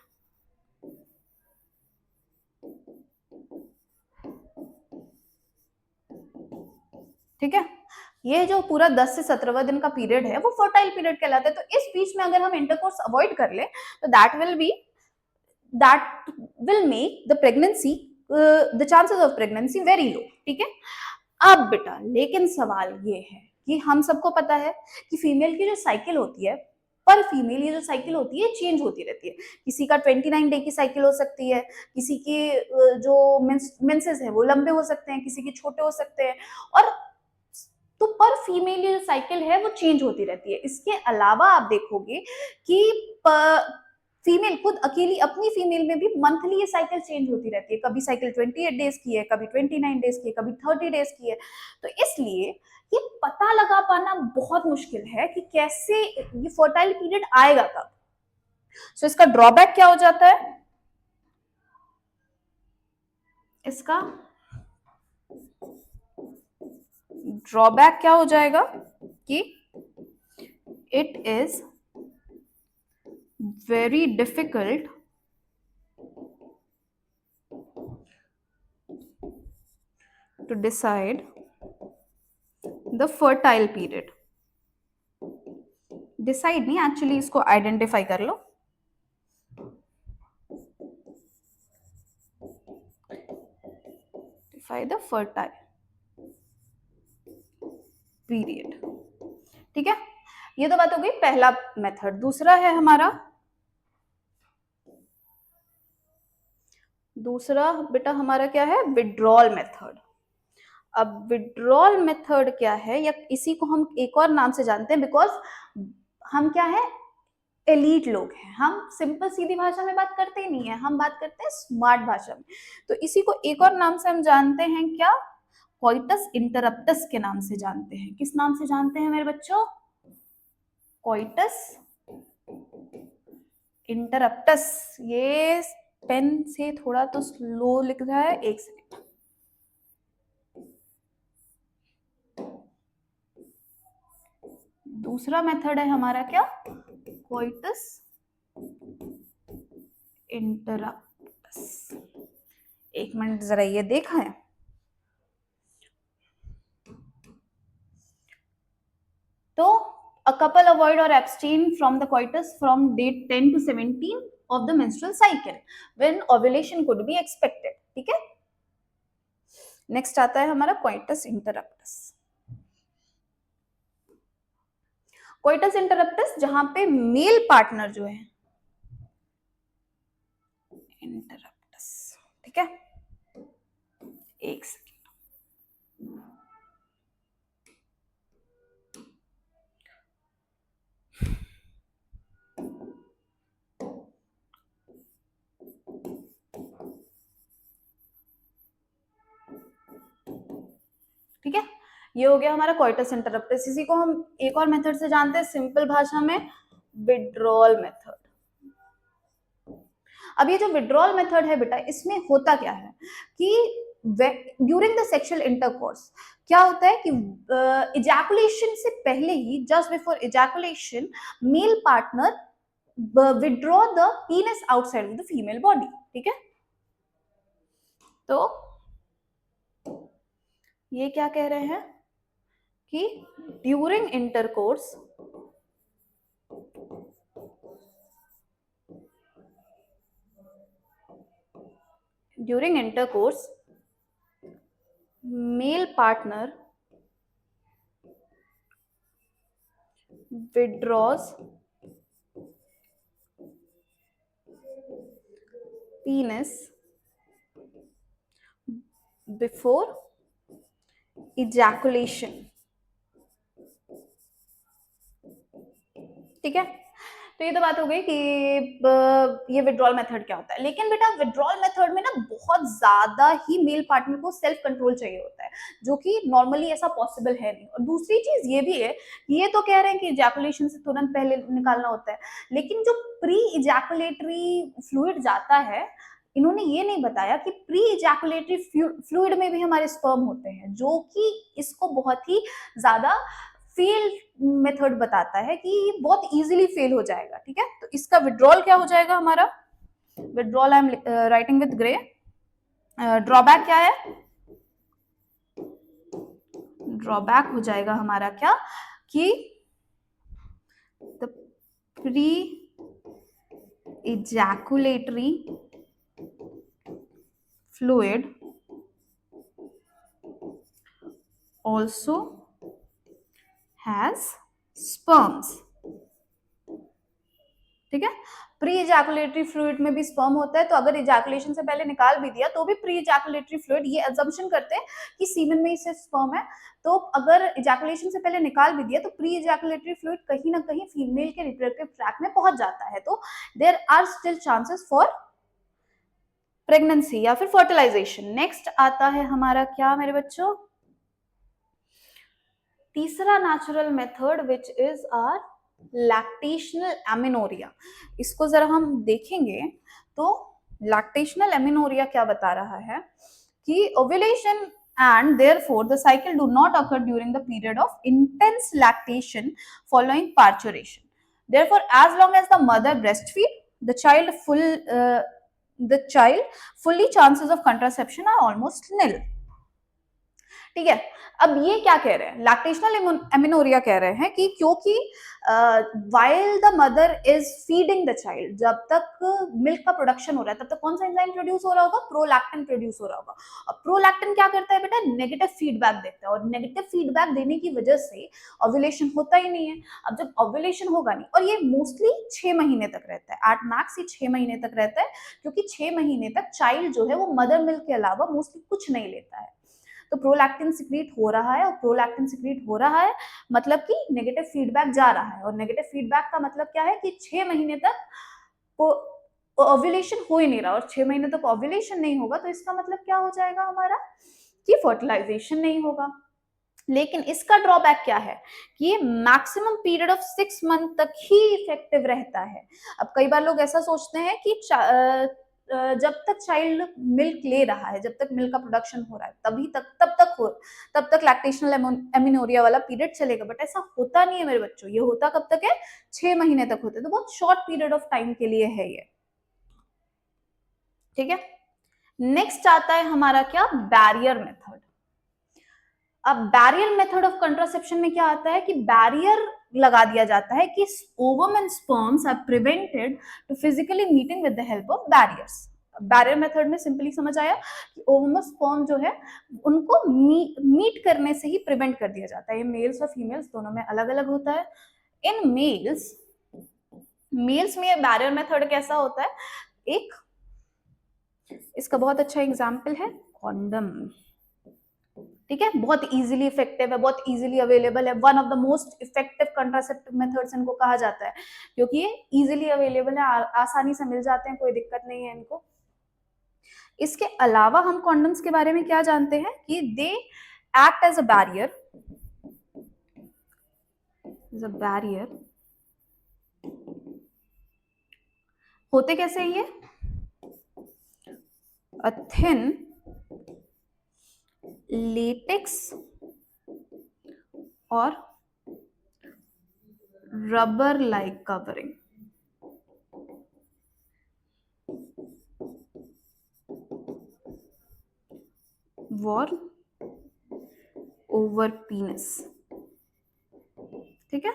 ठीक है। ये जो पूरा 10 से 17वां दिन का पीरियड है वो फर्टाइल पीरियड कहलाता है। तो इस बीच में अगर हम इंटरकोर्स अवॉइड कर ले तो that will make the pregnancy the chances of pregnancy very low, ठीक है। अब बेटा लेकिन सवाल ये है कि हम सबको पता है कि फीमेल की जो साइकिल होती है, पर फीमेल ये जो साइकिल होती है चेंज होती रहती है। किसी का 29 डे की साइकिल हो सकती है, किसी की जो मेंसेस है वो लंबे हो सकते हैं, किसी के छोटे हो सकते हैं, और तो पर फीमेल ये जो साइकिल है वो चेंज होती रहती है। इसके अलावा आप देखोगे कि फीमेल खुद अकेली अपनी फीमेल में भी मंथली ये साइकिल चेंज होती रहती है, कभी साइकिल 28 डेज की है, कभी 29 डेज की है, कभी 30 डेज की है। तो इसलिए ये पता लगा पाना बहुत मुश्किल है कि कैसे ये फर्टाइल पीरियड आएगा कब। सो इसका ड्रॉबैक क्या हो जाता है, इसका ड्रॉबैक क्या हो जाएगा कि it is very difficult to decide the fertile period. Decide नहीं, actually इसको identify कर लो. Identify the fertile period. ठीक है, ये तो बात हो गई पहला मेथड. दूसरा है हमारा, दूसरा बेटा हमारा क्या है, विड्रॉल मेथड. अब विड्रॉल मेथड क्या है, या इसी को हम एक और नाम से जानते हैं, बिकॉज हम क्या है, एलीट लोग हैं. हम सिंपल सीधी भाषा में बात करते ही नहीं है, हम बात करते हैं स्मार्ट भाषा में. तो इसी को एक और नाम से हम जानते हैं, क्या, कोइटस इंटरप्टस के नाम से जानते हैं. किस नाम से जानते हैं मेरे बच्चों, कोइटस इंटरप्टस. ये पेन से थोड़ा तो स्लो लिख रहा है, एक सेकंड. दूसरा मेथड है हमारा क्या, कोइटस इंटरप्टस. एक मिनट जरा ये देखा है. तो a couple avoid or abstain from the coitus from date 10 to 17 of the menstrual cycle when ovulation could be expected. ठीक है, नेक्स्ट आता है हमारा कोइटस इंटरप्टस. कोइटस इंटरप्टस जहां पे मेल पार्टनर जो है, इंटरप्टस. ठीक है, एक सेकेंड. ठीक है, ये हो गया हमारा कोइटस इंटरप्टस. इसी को हम एक और मेथड से जानते हैं सिंपल भाषा में, विड्रॉल मेथड. अब ये जो विड्रॉल मेथड है बेटा, इसमें होता क्या है कि ड्यूरिंग द सेक्सुअल इंटरकोर्स क्या होता है कि इजैकुलेशन से पहले ही, just before ejaculation, male partner withdraw the penis outside of the female body. ठीक है, तो ये क्या कह रहे हैं कि during intercourse, during intercourse male partner withdraws penis before ejaculation. ठीक है, तो ये तो बात हो गई कि ये विड्रॉल मेथड क्या होता है. लेकिन बेटा विड्रॉल मेथड में ना बहुत ज्यादा ही मेल पार्टनर को सेल्फ कंट्रोल चाहिए होता है, जो कि नॉर्मली ऐसा पॉसिबल है नहीं. और दूसरी चीज ये भी है, ये तो कह रहे हैं कि इजैकुलेशन से तुरंत पहले निकालना होता है, लेकिन जो प्री इजैकुलेटरी फ्लूइड जाता है, इन्होंने ये नहीं बताया कि प्री इजैकुलेटरी फ्लूइड में भी हमारे स्पर्म होते हैं, जो कि इसको बहुत ही ज्यादा फेल मेथड बताता है कि ये बहुत इजीली फेल हो जाएगा. ठीक है, तो इसका विड्रॉल क्या हो जाएगा हमारा, withdrawal I am writing with grey. Drawback क्या है, ड्रॉबैक हो जाएगा हमारा क्या, कि the pre ejaculatory fluid also has sperms. ठीक है, प्री इजैकुलेटरी फ्लूइड में भी स्पर्म होता है, तो अगर इजैकुलेशन से पहले निकाल भी दिया तो भी प्री इजैकुलेटरी फ्लूइड, ये अजम्पशन करते हैं कि सीमेन में ही से स्पर्म है, तो अगर इजैकुलेशन से पहले निकाल भी दिया तो प्री इजैकुलेटरी फ्लूइड कहीं ना कहीं फीमेल के रिप्रोडक्टिव ट्रैक्ट में पहुंच जाता है, तो there are still chances for pregnancy या फिर फर्टिलाइजेशन. नेक्स्ट आता है हमारा क्या मेरे बच्चों, तीसरा natural method which is our lactational amenorrhoea. इसको जरा हम देखेंगे तो लैक्टेशनल एमिनोरिया क्या बता रहा है कि ovulation and therefore the cycle do not occur during the period of intense lactation following parturition. Therefore, as long as the mother breastfeed, the child fully chances of contraception are almost nil. ठीक है। अब ये क्या कह रहे हैं, lactational amenorrhoea कह रहे हैं कि क्योंकि while the mother is feeding the child, जब तक मिल्क का प्रोडक्शन हो रहा है तब तक कौन सा एंजाइम प्रोड्यूस हो रहा होगा, प्रोलैक्टिन प्रोड्यूस हो रहा होगा। अब प्रोलैक्टिन क्या करता है बेटा, नेगेटिव फीडबैक देता है, और नेगेटिव फीडबैक देने की वजह से ओव्यूलेशन होता ही नहीं है। अब जब ओव्यूलेशन होगा नहीं, और ये मोस्टली 6 महीने तक रहता है, एट मैक्स ये 6 महीने तक रहता है, क्योंकि 6 महीने तक चाइल्ड जो है वो मदर मिल्क के अलावा मोस्टली कुछ नहीं लेता है। तो प्रोलैक्टिन सिक्रीट हो रहा है, और प्रोलैक्टिन सिक्रीट हो रहा है मतलब कि नेगेटिव फीडबैक जा रहा है, और नेगेटिव फीडबैक का मतलब क्या है कि 6 महीने तक ओव्यूलेशन हो ही नहीं रहा, और 6 महीने तक ओव्यूलेशन नहीं होगा तो इसका मतलब क्या हो जाएगा हमारा, कि फर्टिलाइजेशन नहीं होगा। लेकिन इसका ड्रॉबैक क्या है कि ये मैक्सिमम पीरियड ऑफ 6 मंथ तक ही इफेक्टिव रहता है। अब कई बार लोग ऐसा सोचते हैं कि जब तक चाइल्ड मिल्क ले रहा है, जब तक मिल्क का प्रोडक्शन हो रहा है तभी तक तब तक लैक्टेशनल एमिनोरिया वाला पीरियड चलेगा, बट ऐसा होता नहीं है मेरे बच्चों। ये होता कब तक है, 6 महीने तक होते हैं, तो बहुत शॉर्ट पीरियड ऑफ टाइम के लिए है ये। ठीक है, नेक्स्ट आता है हमारा क्या, बैरियर मेथड। अब बैरियर मेथड ऑफ कंट्रासेप्शन में क्या आता है कि बैरियर लगा दिया जाता है कि ovum and sperms are prevented to physically meeting with the help of barriers. Barrier method में सिंपली समझ आया कि ओवम और स्पर्म जो है उनको मीट करने से ही प्रिवेंट कर दिया जाता है। ये मेल्स और फीमेल्स दोनों में अलग अलग होता है। इन मेल्स में बैरियर मेथड कैसा होता है, एक इसका बहुत अच्छा एग्जाम्पल है कॉन्डम। ठीक है, बहुत इजीली इफेक्टिव है, बहुत इजीली अवेलेबल है, one of the most effective contraceptive methods इनको कहा जाता है, क्योंकि ये इजीली अवेलेबल है, आसानी से मिल जाते हैं, कोई दिक्कत नहीं है इनको। इसके अलावा हम कॉन्डम्स के बारे में क्या जानते हैं कि they act as a barrier. होते कैसे हैं ये, अ थिन लेटेक्स और rubber like covering worn over penis। ठीक है,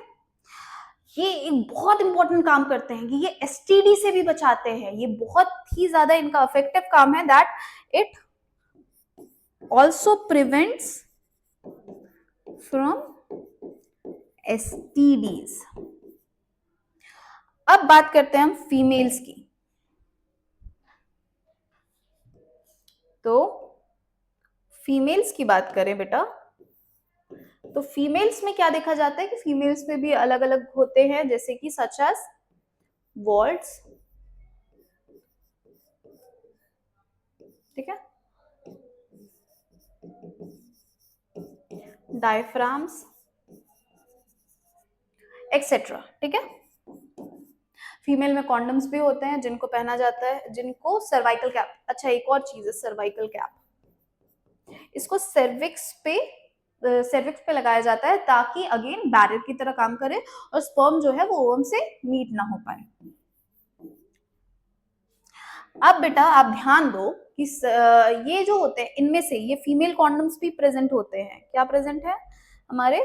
ये एक बहुत इंपॉर्टेंट काम करते हैं कि ये एसटीडी से भी बचाते हैं। ये बहुत ही ज्यादा इनका इफेक्टिव काम है, that it also prevents from STDs. अब बात करते हैं हम फीमेल्स की। तो फीमेल्स की बात करें बेटा, तो फीमेल्स में क्या देखा जाता है कि फीमेल्स में भी अलग अलग होते हैं, जैसे कि सच एज वॉल्ट्स। ठीक है, डायफ्राम्स एक्सेट्रा। ठीक है, फीमेल में कॉन्डम्स भी होते हैं जिनको पहना जाता है, जिनको सर्वाइकल कैप। अच्छा, एक और चीज है सर्वाइकल कैप, इसको सर्विक्स पे लगाया जाता है ताकि अगेन बैरियर की तरह काम करे और स्पर्म जो है वो ओवम से मीट ना हो पाए। अब बेटा आप ध्यान दो कि ये जो होते हैं इनमें से ये फीमेल कॉन्डम्स भी प्रेजेंट होते हैं। क्या प्रेजेंट है, हमारे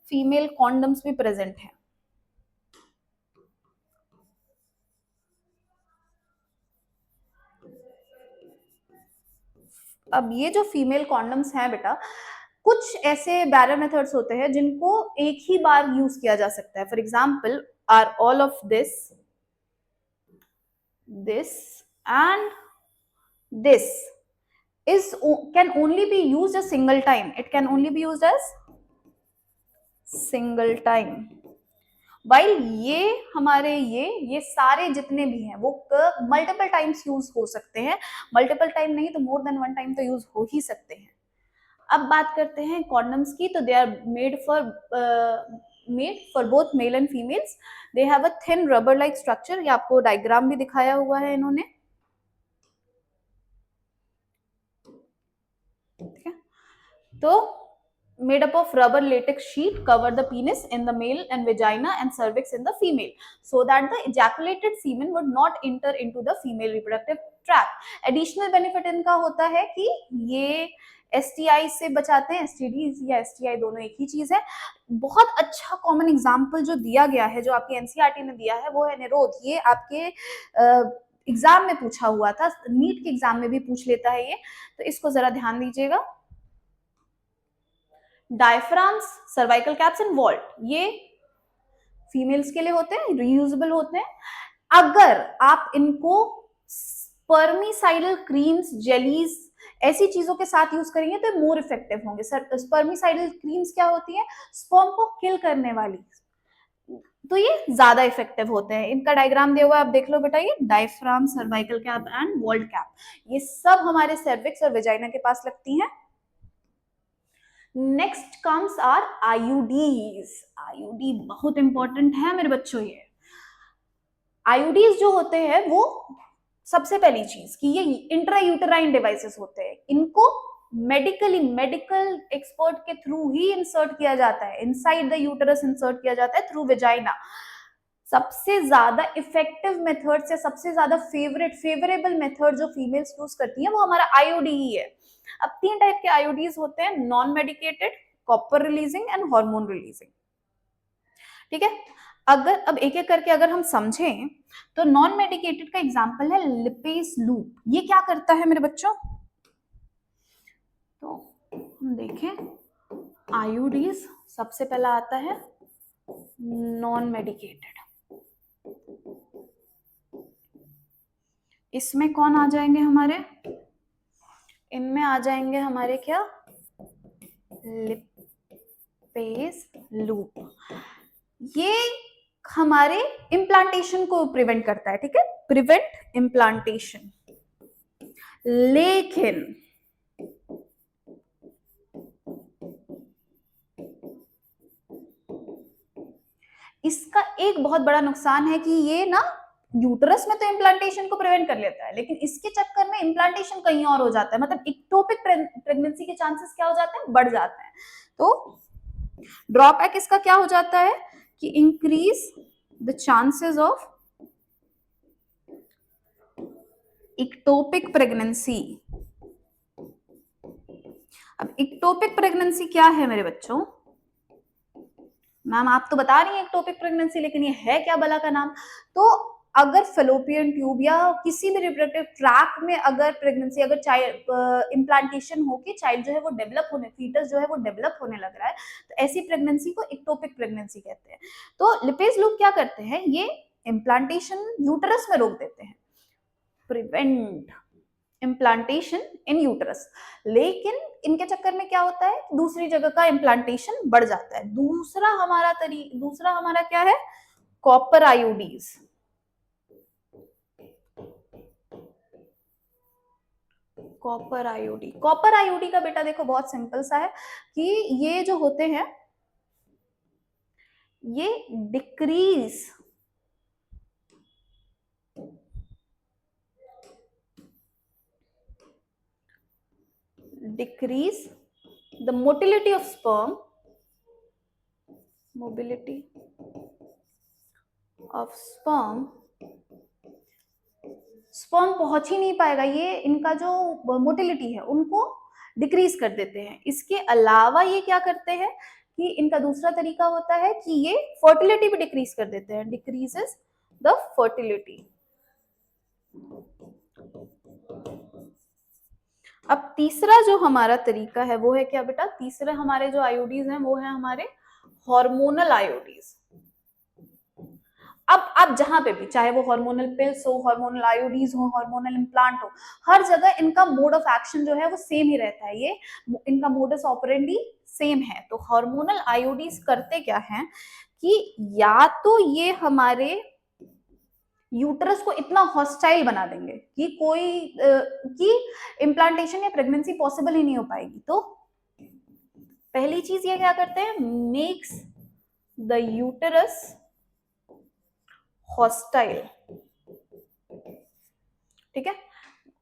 फीमेल कॉन्डम्स भी प्रेजेंट है। अब ये जो फीमेल कॉन्डम्स हैं बेटा, कुछ ऐसे बैरियर मेथड्स होते हैं जिनको एक ही बार यूज किया जा सकता है। For example are all of this and this can only be used a single time. It can only be used as single time. While ये हमारे ये सारे जितने भी हैं वो मल्टीपल टाइम्स यूज हो सकते हैं। मल्टीपल टाइम नहीं तो मोर देन वन टाइम तो यूज हो ही सकते हैं। अब बात करते हैं कॉन्डम्स की, तो they are made for both male and females. They have a thin rubber like structure. ये आपको डायग्राम भी दिखाया हुआ है इन्होंने। ठीक है, तो made up of rubber latex sheet cover the penis in the male and vagina and cervix in the female, so that the ejaculated semen would not enter into the female reproductive tract. Additional benefit इनका होता है कि ये STI से बचाते हैं, STDs या STI दोनों एक ही चीज है। बहुत अच्छा कॉमन एग्जाम्पल जो दिया गया है, जो आपकी NCERT ने दिया है, वो है निरोध। ये आपके एग्जाम में पूछा हुआ था, नीट के एग्जाम में भी पूछ लेता है ये, तो इसको जरा ध्यान दीजिएगा। Diaphragms, cervical caps and vault, ये फीमेल्स के लिए होते हैं, रीयूजेबल होते हैं। अगर आप इनको स्पर्मिसाइडल क्रीम्स, जेलीज, ऐसी चीजों के साथ यूज करेंगे तो मोर इफेक्टिव होंगे। स्पर्मिसाइडल क्रीम्स क्या होती है? स्पर्म को किल करने वाली, तो ये ज्यादा इफेक्टिव होते हैं। इनका डायग्राम दिया हुआ है, आप देख लो बेटा, ये diaphragm, cervical cap and vault cap, ये सब हमारे सर्विक्स और वेजाइना के पास लगती हैं। Next comes are IUDs. IUD बहुत इंपॉर्टेंट है मेरे बच्चों। ये आईयूडीज जो होते हैं वो सबसे पहली चीज कि ये इंट्रायूटेराइन डिवाइसेस होते हैं। इनको मेडिकल एक्सपर्ट के थ्रू ही इंसर्ट किया जाता है, इनसाइड द यूटेरस इंसर्ट किया जाता है थ्रू वेजाइना। सबसे ज्यादा इफेक्टिव मेथड से सबसे ज्यादा फेवरेबल मेथड जो फीमेल्स यूज करती हैं वो हमारा आईयूडी ही है। अब 3 टाइप के आईयूडीज होते हैं, non medicated, copper releasing and hormone releasing. ठीक है, अगर अब एक एक करके अगर हम समझें तो नॉन मेडिकेटेड का एग्जांपल है लिपेज लूप। ये क्या करता है मेरे बच्चों? तो हम देखें, आईयूडीज सबसे पहला आता है नॉन मेडिकेटेड। इसमें कौन आ जाएंगे हमारे? इनमें आ जाएंगे हमारे क्या? Lipase loop. ये हमारे इम्प्लांटेशन को प्रिवेंट करता है, ठीक है, प्रिवेंट इम्प्लांटेशन। लेकिन इसका एक बहुत बड़ा नुकसान है कि ये ना यूटरस में तो इम्प्लांटेशन को प्रिवेंट कर लेता है, लेकिन इसके चक्कर में इम्प्लांटेशन कहीं और हो जाता है, मतलब इक्टोपिक प्रेगनेंसी के चांसेस क्या हो जाते हैं? बढ़ जाते हैं। तो ड्रॉबैक इसका क्या हो जाता है कि increase the chances of ectopic pregnancy. अब इक्टोपिक प्रेगनेंसी क्या है मेरे बच्चों? मैम आप तो बता रही हैं इक्टोपिक प्रेगनेंसी, लेकिन ये है क्या भला का नाम? तो अगर फेलोपियन ट्यूब या किसी भी रिप्रोडक्टिव ट्रैक में अगर प्रेगनेंसी, अगर चाइल्ड इम्प्लांटेशन होके चाइल्ड जो है वो डेवलप होने, फीटस जो है वो डेवलप होने लग रहा है, तो ऐसी प्रेगनेंसी को इक्टोपिक प्रेगनेंसी कहते हैं। तो लिपेज लूप क्या करते हैं? ये इम्प्लांटेशन यूटरस में रोक देते हैं, प्रिवेंट इम्प्लांटेशन इन यूटरस। लेकिन इनके चक्कर में क्या होता है? दूसरी जगह का इम्प्लांटेशन बढ़ जाता है। दूसरा हमारा क्या है? कॉपर आयोडीज। कॉपर आयोडी का बेटा देखो बहुत सिंपल सा है कि ये जो होते हैं ये decrease the motility of sperm, mobility of sperm पहुंच ही नहीं पाएगा, ये इनका जो मोटिलिटी है उनको डिक्रीज कर देते हैं। इसके अलावा ये क्या करते हैं कि इनका दूसरा तरीका होता है कि ये फर्टिलिटी भी डिक्रीज कर देते हैं, डिक्रीजेस द फर्टिलिटी। अब तीसरा जो हमारा तरीका है वो है क्या बेटा? तीसरे हमारे जो आयोडीज हैं वो है हमारे हार्मोनल आयोडीज। अब आप जहां पे भी, चाहे वो हार्मोनल पिल्स हो, हार्मोनल आयोडीज हो, हार्मोनल इम्प्लांट हो, हर जगह इनका मोड ऑफ एक्शन जो है वो सेम ही रहता है, ये इनका मोडस ऑपरेंडी सेम है। तो हार्मोनल आयोडीज करते क्या है कि या तो ये हमारे यूटरस को इतना हॉस्टाइल बना देंगे कि कि इम्प्लांटेशन या प्रेगनेंसी पॉसिबल ही नहीं हो पाएगी। तो पहली चीज ये क्या करते हैं? Makes the uterus hostile. ठीक है,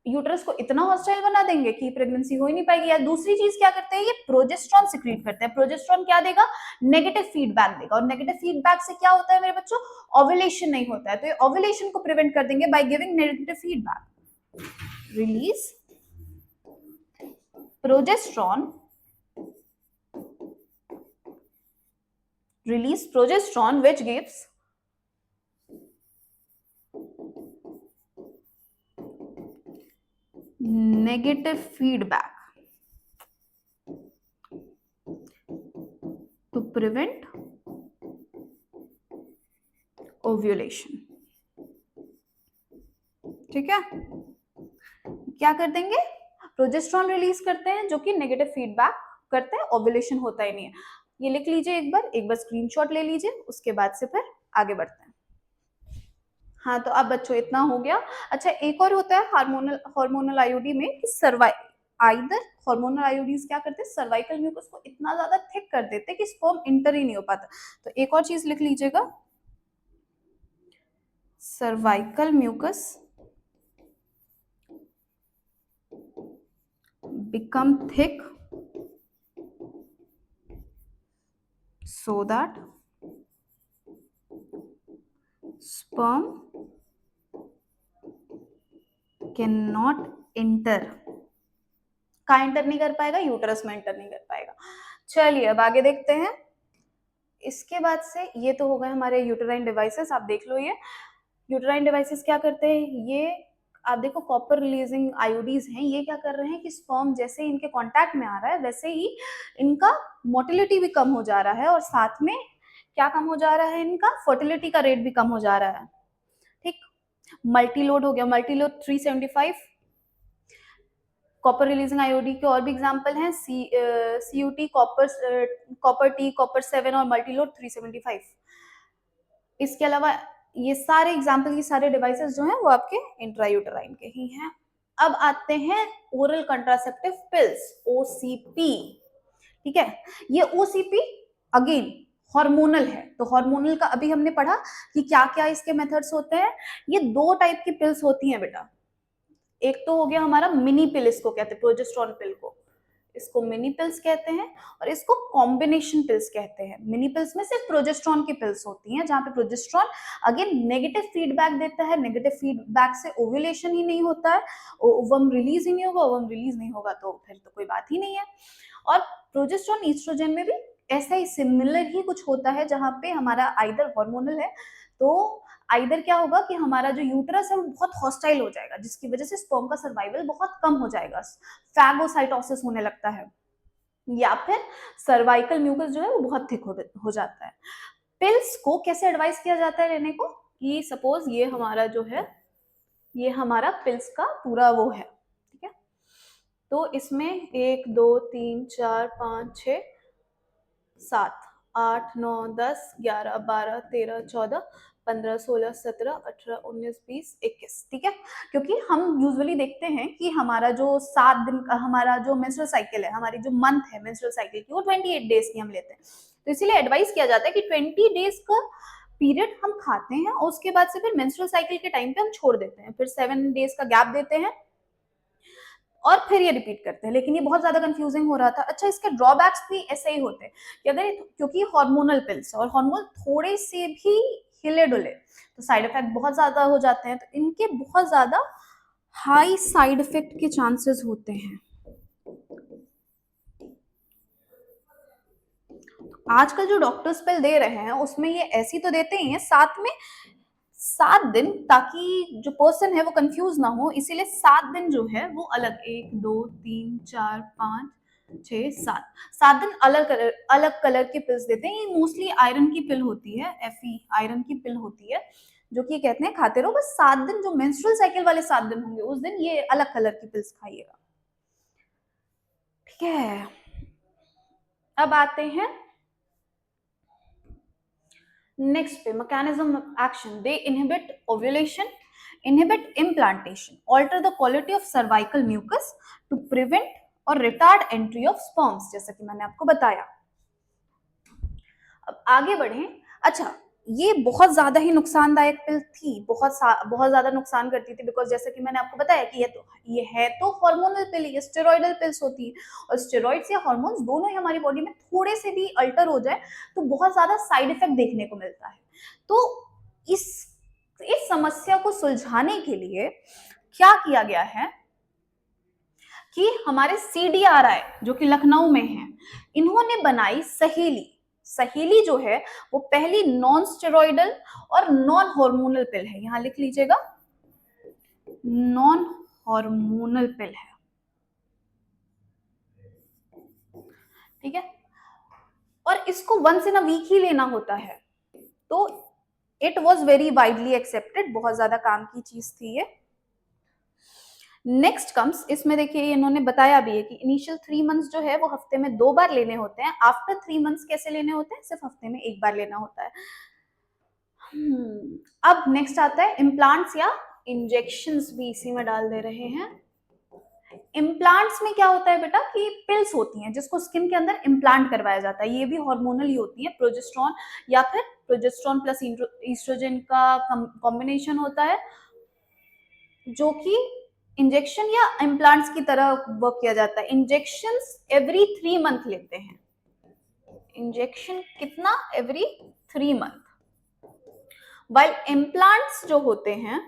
यूटरस को इतना हॉस्टाइल बना देंगे कि प्रेगनेंसी हो ही नहीं पाएगी। या दूसरी चीज क्या करते हैं? ये प्रोजेस्ट्रॉन सिक्रीट करते हैं। प्रोजेस्ट्रॉन क्या देगा? नेगेटिव फीडबैक देगा, और नेगेटिव फीडबैक से क्या होता है मेरे बच्चों? ओव्यूलेशन नहीं होता है। तो ये ओव्यूलेशन को प्रिवेंट कर देंगे by giving negative feedback. Release progesterone release progesterone which gives negative feedback to prevent ovulation. ठीक है, क्या कर देंगे, प्रोजेस्ट्रॉन रिलीज करते हैं जो कि नेगेटिव फीडबैक करते हैं, ओव्यूलेशन होता ही नहीं है. ये लिख लीजिए एक बार स्क्रीनशॉट ले लीजिए, उसके बाद से फिर आगे बढ़ते हैं. हाँ, तो अब बच्चों इतना हो गया. अच्छा, एक और होता है हार्मोनल आईयूडी में कि आइदर हार्मोनल आईयूडीज क्या करते हैं, सर्वाइकल म्यूकस को इतना ज्यादा थिक कर देते हैं कि स्पर्म इंटर ही नहीं हो पाता. तो एक और चीज लिख लीजिएगा, cervical mucus become thick so that sperm cannot enter. कहाँ एंटर नहीं कर पाएगा, यूटरस में एंटर नहीं कर पाएगा. चलिए अब आगे देखते हैं. इसके बाद से ये तो हो गए हमारे यूटेराइन डिवाइसेस. आप देख लो, ये यूटेराइन डिवाइसेस क्या करते हैं, ये आप देखो कॉपर रिलीजिंग आयोडीज हैं. ये क्या कर रहे हैं कि स्पर्म जैसे ही इनके कांटेक्ट में आ रहा है वैसे ही इनका मोटिलिटी भी कम हो जा रहा है और साथ में क्या कम हो जा रहा है, इनका फर्टिलिटी का रेट भी कम हो जा रहा है. ठीक, मल्टीलोड हो गया, मल्टीलोड 375. कॉपर रिलीजिंग आयोडी के और भी एग्जांपल हैं, CUT, कॉपर टी, कॉपर 7 और मल्टीलोड 375. इसके अलावा ये सारे एग्जांपल, ये सारे डिवाइसेस जो हैं वो आपके इंट्रायूटेराइन के ही हैं. अब आते हैं ओरल कंट्रासेप्टिव पिल्स, OCP. ठीक है, ये OCP अगेन हार्मोनल है. तो हार्मोनल का अभी हमने पढ़ा कि क्या क्या इसके मेथड्स होते हैं. ये दो टाइप की पिल्स होती हैं बेटा. एक तो हो गया हमारा मिनी पिल, इसको कहते हैं प्रोजेस्ट्रॉन पिल को, इसको मिनी पिल्स कहते हैं, और इसको कॉम्बिनेशन पिल्स कहते हैं. मिनी पिल्स में सिर्फ प्रोजेस्ट्रॉन की पिल्स होती हैं जहां पे प्रोजेस्ट्रॉन अगेन नेगेटिव फीडबैक देता है. नेगेटिव फीडबैक से ओव्यूलेशन ही नहीं होता है, ओवम रिलीज ही नहीं होगा. ओवम रिलीज नहीं होगा तो फिर तो कोई बात ही नहीं है. और प्रोजेस्ट्रॉन ईस्ट्रोजन में भी ऐसा ही सिमिलर ही कुछ होता है, जहां पे हमारा आइदर हार्मोनल है तो आइदर क्या होगा कि हमारा जो यूट्रस है वो बहुत हॉस्टाइल हो जाएगा, जिसकी वजह से स्पर्म का सर्वाइवल बहुत कम हो जाएगा, फैगोसाइटोसिस होने लगता है, या फिर सर्वाइकल म्यूकस जो है वो बहुत थिक हो जाता है. पिल्स को कैसे एडवाइस किया जाता है लेने को, कि सपोज ये हमारा जो है, ये हमारा पिल्स का पूरा वो है. ठीक है, तो इसमें 1 2 3 4 5 6 7 8 9 10 11 12 13 14 15 16 17 18 19 20 21. ठीक है, क्योंकि हम यूजुअली देखते हैं कि हमारा जो 7 दिन का हमारा जो मेंस्ट्रुअल साइकिल है, हमारी जो मंथ है मेंस्ट्रुअल साइकिल की, वो 28 डेज की हम लेते हैं. तो इसीलिए एडवाइस किया जाता है कि 20 डेज का पीरियड हम खाते हैं और उसके बाद से फिर मेंस्ट्रुअल साइकिल के टाइम पे हम छोड़ देते हैं, फिर 7 डेज का गैप देते हैं और फिर ये रिपीट करते हैं. लेकिन ये बहुत ज्यादा कंफ्यूजिंग हो रहा था. अच्छा, इसके ड्रॉबैक्स भी ऐसे ही होते हैं कि अगर क्योंकि हार्मोनल पिल्स और हार्मोन थोड़े से भी हिले डुले तो साइड इफेक्ट बहुत ज्यादा हो जाते हैं. तो इनके बहुत ज्यादा हाई साइड इफेक्ट के चांसेस होते हैं. आजकल जो डॉक्टर्स पिल दे रहे हैं उसमें ये ऐसी तो देते ही हैं, साथ में 7 दिन, ताकि जो पर्सन है वो कंफ्यूज ना हो, इसीलिए 7 दिन जो है वो अलग, 1 2 3 4 5 6 7 दिन अलग कलर की पिल्स देते हैं. ये मोस्टली आयरन की पिल होती है, Fe आयरन की पिल होती है, जो कि कहते हैं खाते रहो बस 7 दिन, जो मेंस्ट्रुअल साइकिल वाले 7 दिन होंगे उस दिन ये अलग कलर की पिल्स खाइएगा. ठीक है, अब आते हैं नेक्स्ट पे, mechanism of action. They inhibit ovulation, inhibit implantation, alter the quality of cervical mucus to prevent और retard entry of sperms, जैसा कि मैंने आपको बताया. अब आगे बढ़ें. अच्छा, ये बहुत ज्यादा ही नुकसानदायक पिल थी, बहुत ज्यादा नुकसान करती थी, बिकॉज जैसे कि मैंने आपको बताया कि ये है तो हार्मोनल पिल, ये स्टेरॉइडल पिल्स होती है, और स्टेरॉइड्स या हार्मोन्स दोनों ही हमारी बॉडी में थोड़े से भी अल्टर हो जाए तो बहुत ज्यादा साइड इफेक्ट देखने को मिलता है. तो इस समस्या को सुलझाने के लिए क्या किया गया है कि हमारे CDRI जो कि लखनऊ में है, इन्होंने बनाई सहेली। सहेली जो है वो पहली नॉन स्टेरॉइडल और नॉन हार्मोनल पिल है, यहां लिख लीजिएगा, नॉन हार्मोनल पिल है, ठीक है। और इसको वंस इन अ वीक ही लेना होता है, तो it was very widely accepted, बहुत ज्यादा काम की चीज थी ये। नेक्स्ट कम्स, इसमें देखिए इन्होंने बताया भी है कि इनिशियल 3 मंथ्स जो है वो हफ्ते में 2 बार लेने होते हैं, आफ्टर 3 मंथ्स कैसे लेने होते हैं, सिर्फ हफ्ते में 1 बार लेना होता है। अब नेक्स्ट आता है इम्प्लांट्स या इंजेक्शंस, भी इसी में डाल दे रहे हैं। इम्प्लांट्स में क्या होता है बेटा कि पिल्स होती हैं जिसको स्किन के अंदर इम्प्लांट करवाया जाता है, ये भी हार्मोनल ही होती है, प्रोजेस्टेरॉन या फिर प्रोजेस्टेरॉन प्लस ईस्ट्रोजन का कॉम्बिनेशन होता है, जो कि इंजेक्शन या इम्प्लांट्स की तरह वर्क किया जाता है। इंजेक्शंस एवरी 3 मंथ लेते हैं, इंजेक्शन कितना, एवरी 3 मंथ, वाइल इम्प्लांट्स जो होते हैं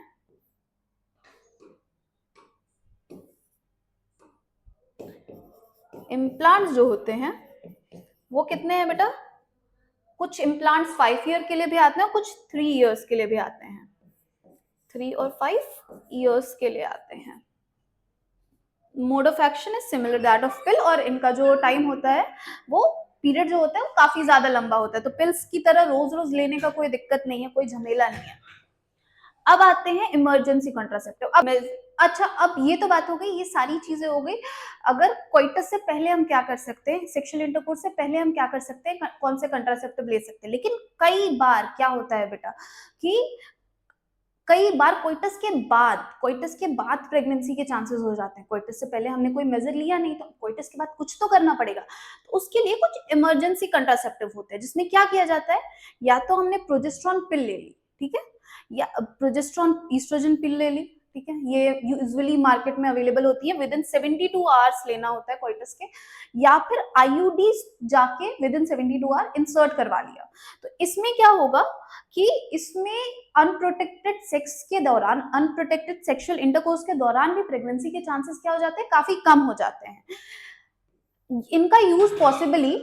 वो कितने हैं बेटा, कुछ इम्प्लांट्स 5 ईयर के लिए भी आते हैं, कुछ 3 इयर्स के लिए भी आते हैं, 3 और 5 इयर्स के लिए आते हैं। Mode of action is similar that of pill, और इनका जो टाइम होता है वो पीरियड जो होता है वो काफी ज्यादा लंबा होता है, तो पिल्स की तरह रोज रोज लेने का कोई दिक्कत नहीं है, कोई झमेला नहीं है। अब आते हैं इमरजेंसी कॉन्ट्रासेप्टिव। अच्छा, अब ये तो बात हो गई, ये सारी चीजें हो गई। अगर कोइटस से पहले हम क्या कर सकते हैं, सेक्सुअल इंटरकोर्स से पहले हम क्या कर सकते हैं, कौन से कॉन्ट्रासेप्टिव ले सकते हैं। लेकिन कई बार क्या होता है बेटा कि कई बार कोइटस के बाद प्रेगनेंसी के चांसेस हो जाते हैं। कोइटस से पहले हमने कोई मेजर लिया नहीं, तो कोइटस के बाद कुछ तो करना पड़ेगा, तो उसके लिए कुछ इमरजेंसी कंट्रासेप्टिव होते हैं, जिसमें क्या किया जाता है, या तो हमने प्रोजेस्टेरॉन पिल ले ली, ठीक है, या प्रोजेस्टेरॉन ईस्ट्रोजन पिल ले ली, ठीक है, ये यूजुअली मार्केट में अवेलेबल होती है, विद इन 72 आवर्स लेना होता है कोइटस के, या फिर आईयूडी जाके विद इन 72 आवर इंसर्ट करवा लिया। तो इसमें क्या होगा कि इसमें अनप्रोटेक्टेड सेक्स के दौरान, अनप्रोटेक्टेड सेक्सुअल इंटरकोर्स के दौरान भी प्रेगनेंसी के चांसेस क्या हो जाते हैं, काफी कम हो जाते हैं। इनका यूज पॉसिबली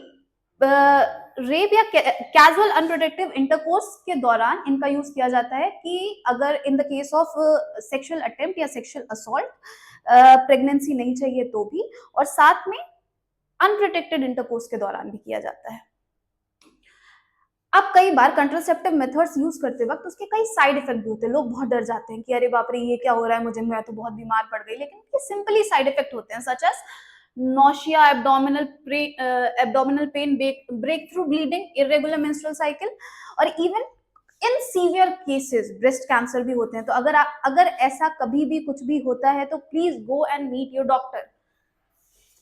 रेप या कैजुअल अनप्रोटेक्टिव इंटरकोर्स के दौरान इनका यूज किया जाता है, कि अगर इन the case of sexual attempt या सेक्सुअल असॉल्ट प्रेगनेंसी नहीं चाहिए तो भी, और साथ में अनप्रोटेक्टेड इंटरकोर्स के दौरान भी किया जाता है। अब कई बार कंट्रासेप्टिव मेथड्स यूज करते वक्त उसके कई साइड इफेक्ट भी होते हैं, लोग बहुत डर जाते हैं कि अरे बाप रे ये क्या हो रहा है मुझे, मैं तो बहुत बीमार पड़ गई, लेकिन ये सिंपली साइड इफेक्ट होते हैं, such as nausea, abdominal pain, breakthrough bleeding, irregular menstrual cycle, और even in severe cases breast cancer भी होते हैं। तो अगर ऐसा कभी भी कुछ भी होता है तो please go and meet your doctor.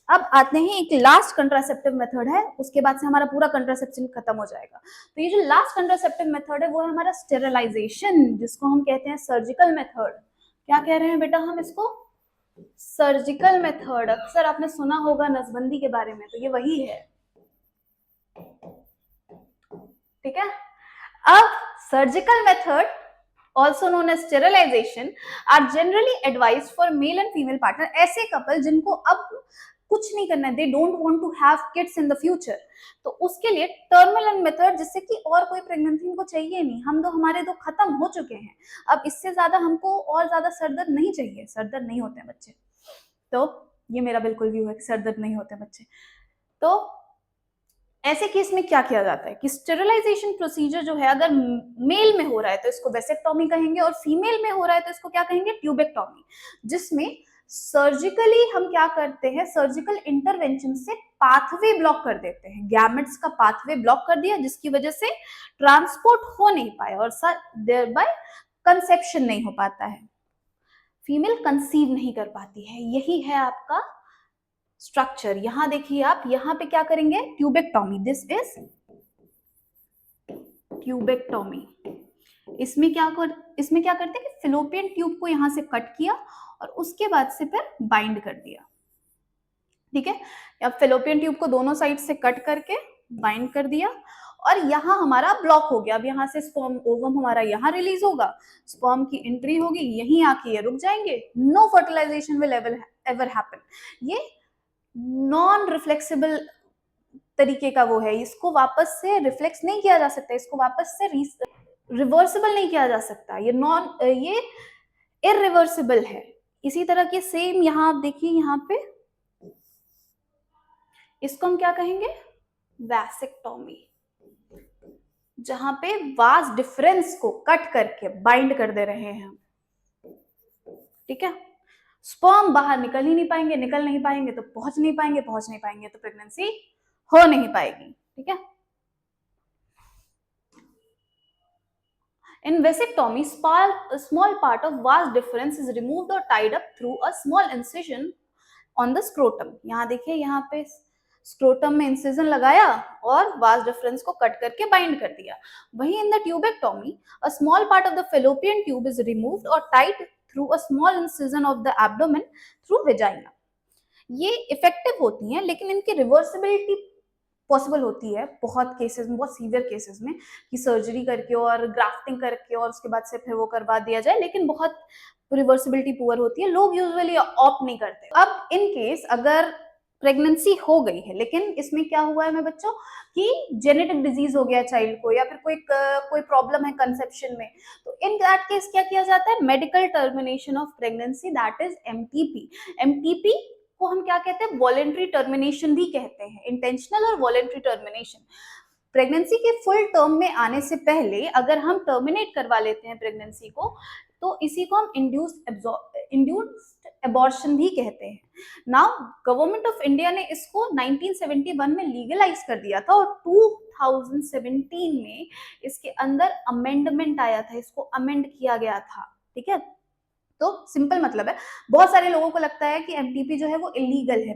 अब आते हैं एक लास्ट कंट्रासेप्टिव मेथड है, उसके बाद से हमारा पूरा कंट्रासेप्शन खत्म हो जाएगा। तो ये जो लास्ट कंट्रासेप्टिव मेथड है वो है हमारा स्टेरिलाइजेशन, जिसको हम कहते हैं सर्जिकल मेथड। क्या कह रहे हैं बेटा हम इसको, सर्जिकल मेथड। अक्सर आपने सुना होगा नसबंदी के बारे में, तो ये वही है, ठीक है। अब surgical method also known as sterilization are generally advised for male and female partner, ऐसे कपल जिनको अब कुछ नहीं करना है, they don't want to have kids in the future, तो उसके लिए टर्मिनल मेथड, जिससे कि और कोई प्रेगनेंसी इनको चाहिए नहीं, हमारे तो खत्म हो चुके हैं, अब इससे ज्यादा हमको और ज्यादा सरदर्द नहीं चाहिए, सरदर्द नहीं होते हैं बच्चे, तो ये मेरा बिल्कुल व्यू है कि सरदर्द नहीं होते बच्चे। तो ऐसे केस में क्या किया जाता है कि स्टेरिलाइजेशन प्रोसीजर जो है अगर मेल में हो रहा है तो इसको वेसेक्टोमी कहेंगे, और फीमेल में हो रहा है तो इसको क्या कहेंगे, ट्यूबेक्टोमी, जिसमें सर्जिकली हम क्या करते हैं, सर्जिकल इंटरवेंशन से पाथवे ब्लॉक कर देते हैं, गैमेट्स का पाथवे ब्लॉक कर दिया, जिसकी वजह से ट्रांसपोर्ट हो नहीं पाए और देयर बाय कंसेप्शन नहीं हो पाता है, फीमेल कंसीव नहीं कर पाती है। यही है आपका स्ट्रक्चर। यहां देखिए आप, यहां पे क्या करेंगे, ट्यूबेक्टोमी, दिस इज ट्यूबेक्टोमी। इसमें क्या करते हैं कि फिलोपियन ट्यूब को यहां से कट किया और उसके बाद से फिर बाइंड कर दिया, ठीक है, या फिलोपियन ट्यूब को दोनों साइड से कट करके बाइंड कर दिया, और यहाँ हमारा ब्लॉक हो गया। अब यहाँ से स्पर्म ओवम हमारा यहाँ रिलीज होगा, स्पर्म की एंट्री होगी, यहीं आके ये रुक जाएंगे, no fertilisation will ever happen. ये नॉन रिफ्लेक्सिबल तरीके का वो है, इसको वापस से रिफ्लेक्स नहीं किया जा सकता, इसको वापस से रिवर्सिबल नहीं किया जा सकता, ये इरिवर्सिबल है। इसी तरह के सेम यहाँ आप देखिए, यहाँ पे इसको हम क्या कहेंगे, वैसेक्टोमी, जहां पे वास डिफरेंस को कट करके बाइंड कर दे रहे हैं हम, ठीक है। स्पर्म बाहर निकल ही नहीं पाएंगे, निकल नहीं पाएंगे तो पहुंच नहीं पाएंगे, पहुंच नहीं पाएंगे तो प्रेगनेंसी हो नहीं पाएगी, ठीक है। In vasectomy, small part of vas deferens is removed or tied up through a small incision on the scrotum. यहाँ देखिए, यहाँ पे स्क्रोटम में इंसिजन लगाया और वास डिफरेंस को कट करके बाइंड कर दिया। वहीं in the tubectomy, a small part of the fallopian tube is removed or tied through a small incision of the abdomen through vagina. ये इफेक्टिव होती हैं, लेकिन इनकी रिवर्सिबिलिटी पॉसिबल होती है बहुत केसेस में, बहुत सीवियर केसेस में, कि सर्जरी करके और ग्राफ्टिंग करके और उसके बाद से फिर वो करवा दिया जाए, लेकिन बहुत रिवर्सिबिलिटी पुअर होती है, लोग यूजुअली ऑप्ट नहीं करते। अब इन केस अगर प्रेगनेंसी हो गई है, लेकिन इसमें क्या हुआ है मैं बच्चों, कि जेनेटिक डिजीज हो गया चाइल्ड को, या फिर कोई प्रॉब्लम है कंसेप्शन में, तो इन दैट केस क्या किया जाता है, medical termination of pregnancy, that is MTP. MTP को हम क्या कहते हैं, वॉलेंट्री टर्मिनेशन भी कहते हैं, इंटेंशनल और वॉलेंट्री टर्मिनेशन। प्रेगनेंसी के फुल टर्म में आने से पहले अगर हम टर्मिनेट करवा लेते हैं प्रेगनेंसी को, तो इसी को हम इंड्यूस्ड एबॉर्शन भी कहते हैं। नाउ गवर्नमेंट ऑफ इंडिया ने इसको 1971 में लीगलाइज कर दिया था, और 2017 में इसके अंदर अमेंडमेंट आया था, इसको अमेंड किया गया था, ठीक है। तो सिंपल मतलब है, बहुत सारे लोगों को लगता है कि एमटीपी जो है वो इलीगल है,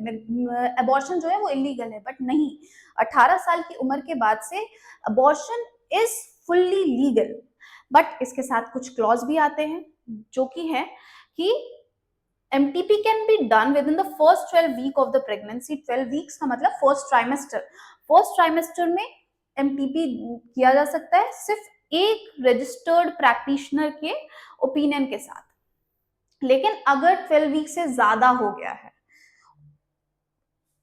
अबॉर्शन जो है वो इलीगल है, बट नहीं। 18 साल की उम्र के बाद से abortion is fully legal, but इसके साथ कुछ क्लॉज भी आते हैं, जो कि है कि MTP can be done within the first 12 week of the pregnancy. 12 weeks का मतलब फर्स्ट ट्राइमेस्टर में एमटीपी किया जा सकता है, सिर्फ एक रजिस्टर्ड प्रैक्टिशनर के ओपिनियन के साथ। लेकिन अगर 12 वीक से ज्यादा हो गया है,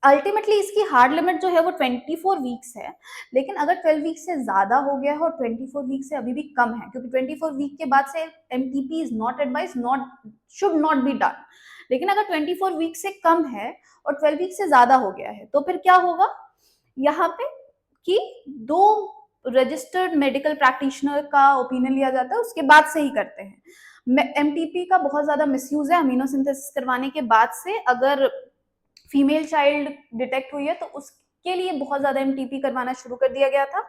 अल्टीमेटली इसकी हार्ड लिमिट जो है वो 24 वीक्स है, लेकिन अगर 12 वीक से ज्यादा हो गया है और 24 वीक से अभी भी कम है, क्योंकि 24 वीक के बाद से MTP is not advise, should not be done. लेकिन अगर 24 वीक से कम है और 12 वीक से ज्यादा हो गया है, तो फिर क्या होगा यहाँ पे, कि 2 रजिस्टर्ड मेडिकल प्रैक्टिशनर का ओपिनियन लिया जाता है, उसके बाद से ही करते हैं। एमटीपी का बहुत ज्यादा मिसयूज है अमीनोसिंथेसिस करवाने के बाद से। अगर फीमेल चाइल्ड डिटेक्ट हुई है तो उसके लिए बहुत ज्यादा एमटीपी करवाना शुरू कर दिया गया था।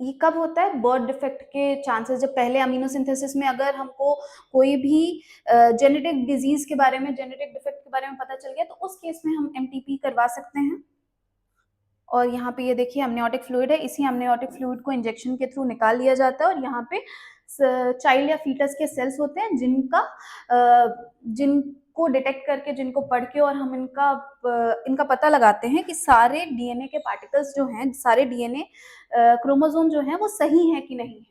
ये कब होता है, बर्थ डिफेक्ट के चांसेस, जब पहले अमीनोसिंथेसिस में अगर हमको कोई भी जेनेटिक डिजीज के बारे में, जेनेटिक डिफेक्ट के बारे में पता चल गया, तो उस केस में हम एमटीपी करवा सकते हैं। और यहाँ पे ये देखिए अमनियोटिक फ्लूइड है, इसी अमनियोटिक फ्लूइड को इंजेक्शन के थ्रू निकाल लिया जाता है, और यहाँ पे चाइल्ड या फीटस के सेल्स होते हैं जिनको डिटेक्ट करके, जिनको पढ़ के, और हम इनका पता लगाते हैं कि सारे डीएनए के पार्टिकल्स जो हैं, सारे डीएनए क्रोमोसोम जो हैं वो सही है कि नहीं है।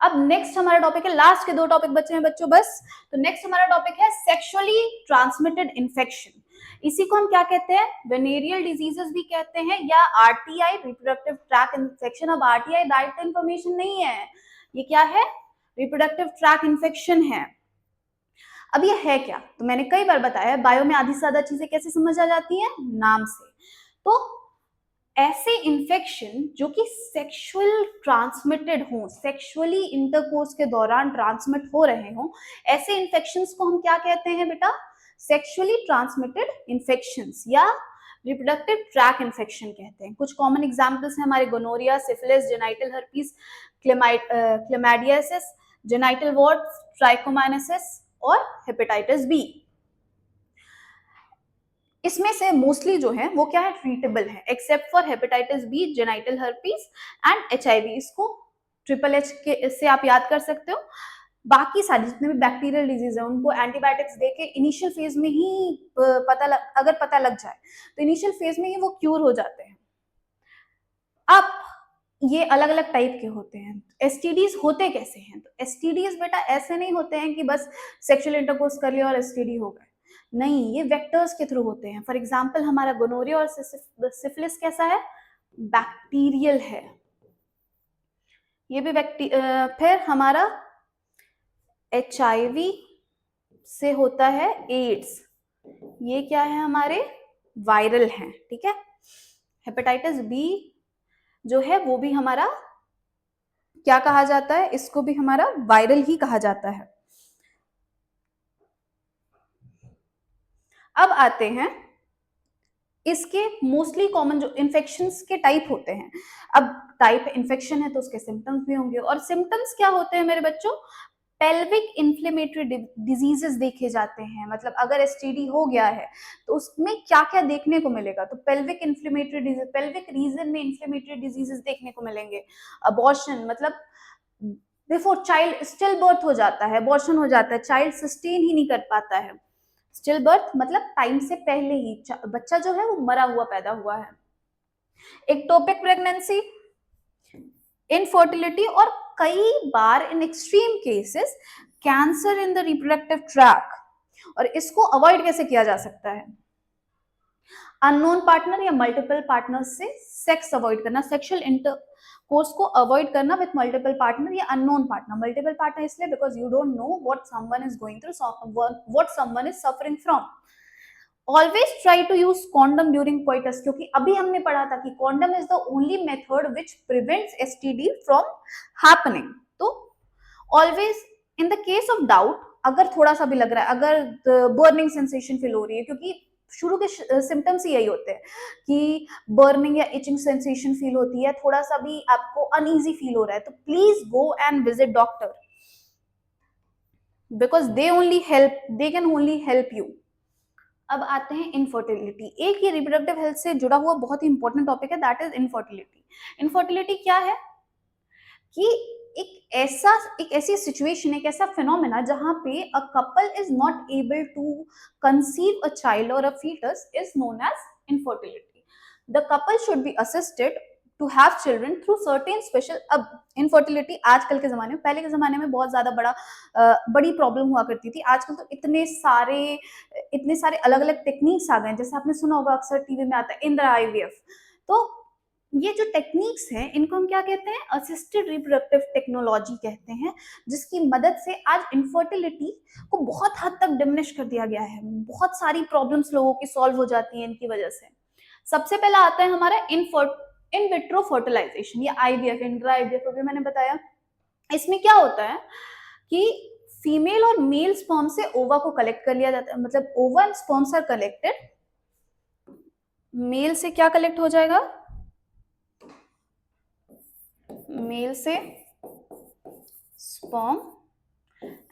अब नेक्स्ट हमारा टॉपिक है, लास्ट के 2 टॉपिक बचे हैं बच्चों बस। तो नेक्स्ट हमारा टॉपिक है सेक्सुअली ट्रांसमिटेड इन्फेक्शन। इसी को हम क्या कहते हैं, वेनेरियल डिजीजेस भी कहते हैं, या आरटीआई, रिप्रोडक्टिव ट्रैक्ट इन्फेक्शन। अब आरटीआई डायरेक्ट इन्फॉर्मेशन नहीं है, ये क्या है, रिप्रोडक्टिव ट्रैक्ट इन्फेक्शन है। अब ये है क्या, तो मैंने कई बार बताया, बायो में आधी से ज्यादा चीजें कैसे समझ आ जाती हैं, नाम से। तो ऐसे इन्फेक्शन जो कि सेक्सुअल ट्रांसमिटेड हो, सेक्सुअली इंटरकोर्स के दौरान ट्रांसमिट हो रहे हो, ऐसे इन्फेक्शंस को हम क्या कहते हैं बेटा, सेक्सुअली ट्रांसमिटेड इन्फेक्शंस या रिप्रोडक्टिव ट्रैक इन्फेक्शन कहते हैं। कुछ कॉमन एग्जांपल्स हैं हमारे, gonorrhoea, syphilis, genital herpes, chlamydiasis, genital warts, trichomoniasis और हेपेटाइटिस बी। इसमें से मोस्टली जो है वो क्या है, ट्रीटेबल है, except for hepatitis B, genital herpes and HIV. इसको ट्रिपल एच के से आप याद कर सकते हो। बाकी सारी जितने भी बैक्टीरियल डिजीज है उनको एंटीबायोटिक्स देके इनिशियल फेज में ही अगर पता लग जाए तो इनिशियल फेज में ही वो क्यूर हो जाते हैं। अब ये अलग अलग टाइप के होते हैं। एसटीडीज होते कैसे हैं? तो एसटीडीज बेटा ऐसे नहीं होते हैं कि बस सेक्सुअल इंटरकोर्स कर लिया और एसटीडी हो गए, नहीं, ये वेक्टर्स के थ्रू होते हैं। फॉर एग्जाम्पल हमारा गोनोरिया और सिफिलिस कैसा है? बैक्टीरियल है, ये भी फिर हमारा HIV से होता है एड्स, ये क्या है? हमारे वायरल हैं, ठीक है। हेपेटाइटिस बी जो है वो भी हमारा क्या कहा जाता है? इसको भी हमारा वायरल ही कहा जाता है। अब आते हैं इसके मोस्टली कॉमन जो इन्फेक्शंस के टाइप होते हैं। अब टाइप इन्फेक्शन है तो उसके सिम्टम्स भी होंगे, और सिम्टम्स क्या होते हैं मेरे बच्चों? पेल्विक इन्फ्लेमेटरी डिजीजेस देखे जाते हैं। मतलब अगर एसटीडी हो गया है तो उसमें क्या क्या देखने को मिलेगा? तो pelvic inflammatory disease, pelvic region में इन्फ्लेमेटरी डिजीजेस देखने को मिलेंगे। अबॉर्शन मतलब बिफोर चाइल्ड स्टिल बर्थ हो जाता है, अबॉर्शन हो जाता है, चाइल्ड सस्टेन ही नहीं कर पाता है। स्टिल बर्थ मतलब टाइम से पहले ही बच्चा जो है वो मरा हुआ पैदा हुआ है। एक्टोपिक प्रेगनेंसी, इनफर्टिलिटी, और कई बार in extreme cases cancer in the reproductive tract. और इसको अवॉइड कैसे किया जा सकता है? अननोन पार्टनर या मल्टीपल पार्टनर से सेक्स अवॉइड करना, सेक्सुअल इंटरकोर्स को अवॉइड करना विथ मल्टीपल पार्टनर या अननोन पार्टनर। मल्टीपल पार्टनर इसलिए because you don't know what someone is going through, what someone is suffering from. Always try to use condom during coitus, क्योंकि अभी हमने पढ़ा था कि condom is the only method which prevents STD from happening. तो always in the case of doubt, अगर थोड़ा सा भी लग रहा है, अगर बर्निंग सेंसेशन फील हो रही है, क्योंकि शुरू के सिम्टम्स यही होते हैं कि बर्निंग या इचिंग सेंसेशन फील होती है, थोड़ा सा भी आपको अनईजी फील हो रहा है, तो please go and visit doctor, because they can only help you. अब आते हैं इनफर्टिलिटी। एक ये रिप्रोडक्टिव हेल्थ से जुड़ा हुआ बहुत ही इंपॉर्टेंट टॉपिक है, दैट इज इनफर्टिलिटी। इनफर्टिलिटी क्या है? कि एक ऐसी सिचुएशन, एक ऐसा फिनोमेना जहां पे a couple is not able to conceive a child और a foetus is known as infertility. The couple should be assisted to have children through certain special. अब इनफर्टिलिटी आजकल के जमाने में, पहले के जमाने में बहुत ज्यादा बड़ी प्रॉब्लम हुआ करती थी। आजकल तो इतने सारे अलग अलग टेक्निक्स आ गए, जैसे आपने सुना होगा अक्सर टीवी में आता है इंदिरा आईवीएफ। तो ये जो टेक्निक्स हैं इनको हम क्या कहते हैं? असिस्टेड रिप्रोडक्टिव टेक्नोलॉजी कहते हैं, जिसकी मदद से आज इनफर्टिलिटी को बहुत हद तक डिमिनिश कर दिया गया है। बहुत सारी प्रॉब्लम्स लोगों की सॉल्व हो जाती हैं इनकी वजह से। सबसे पहला आता है हमारा इन विट्रो फर्टिलाइजेशन या आईवीएफ, इंट्रा आईवीएफ अभी मैंने बताया। इसमें क्या होता है कि फीमेल और मेल स्पर्म से ओवा को कलेक्ट कर लिया जाता है, मतलब ova and sperms are collected. Male से क्या कलेक्ट हो जाएगा? मेल से स्पर्म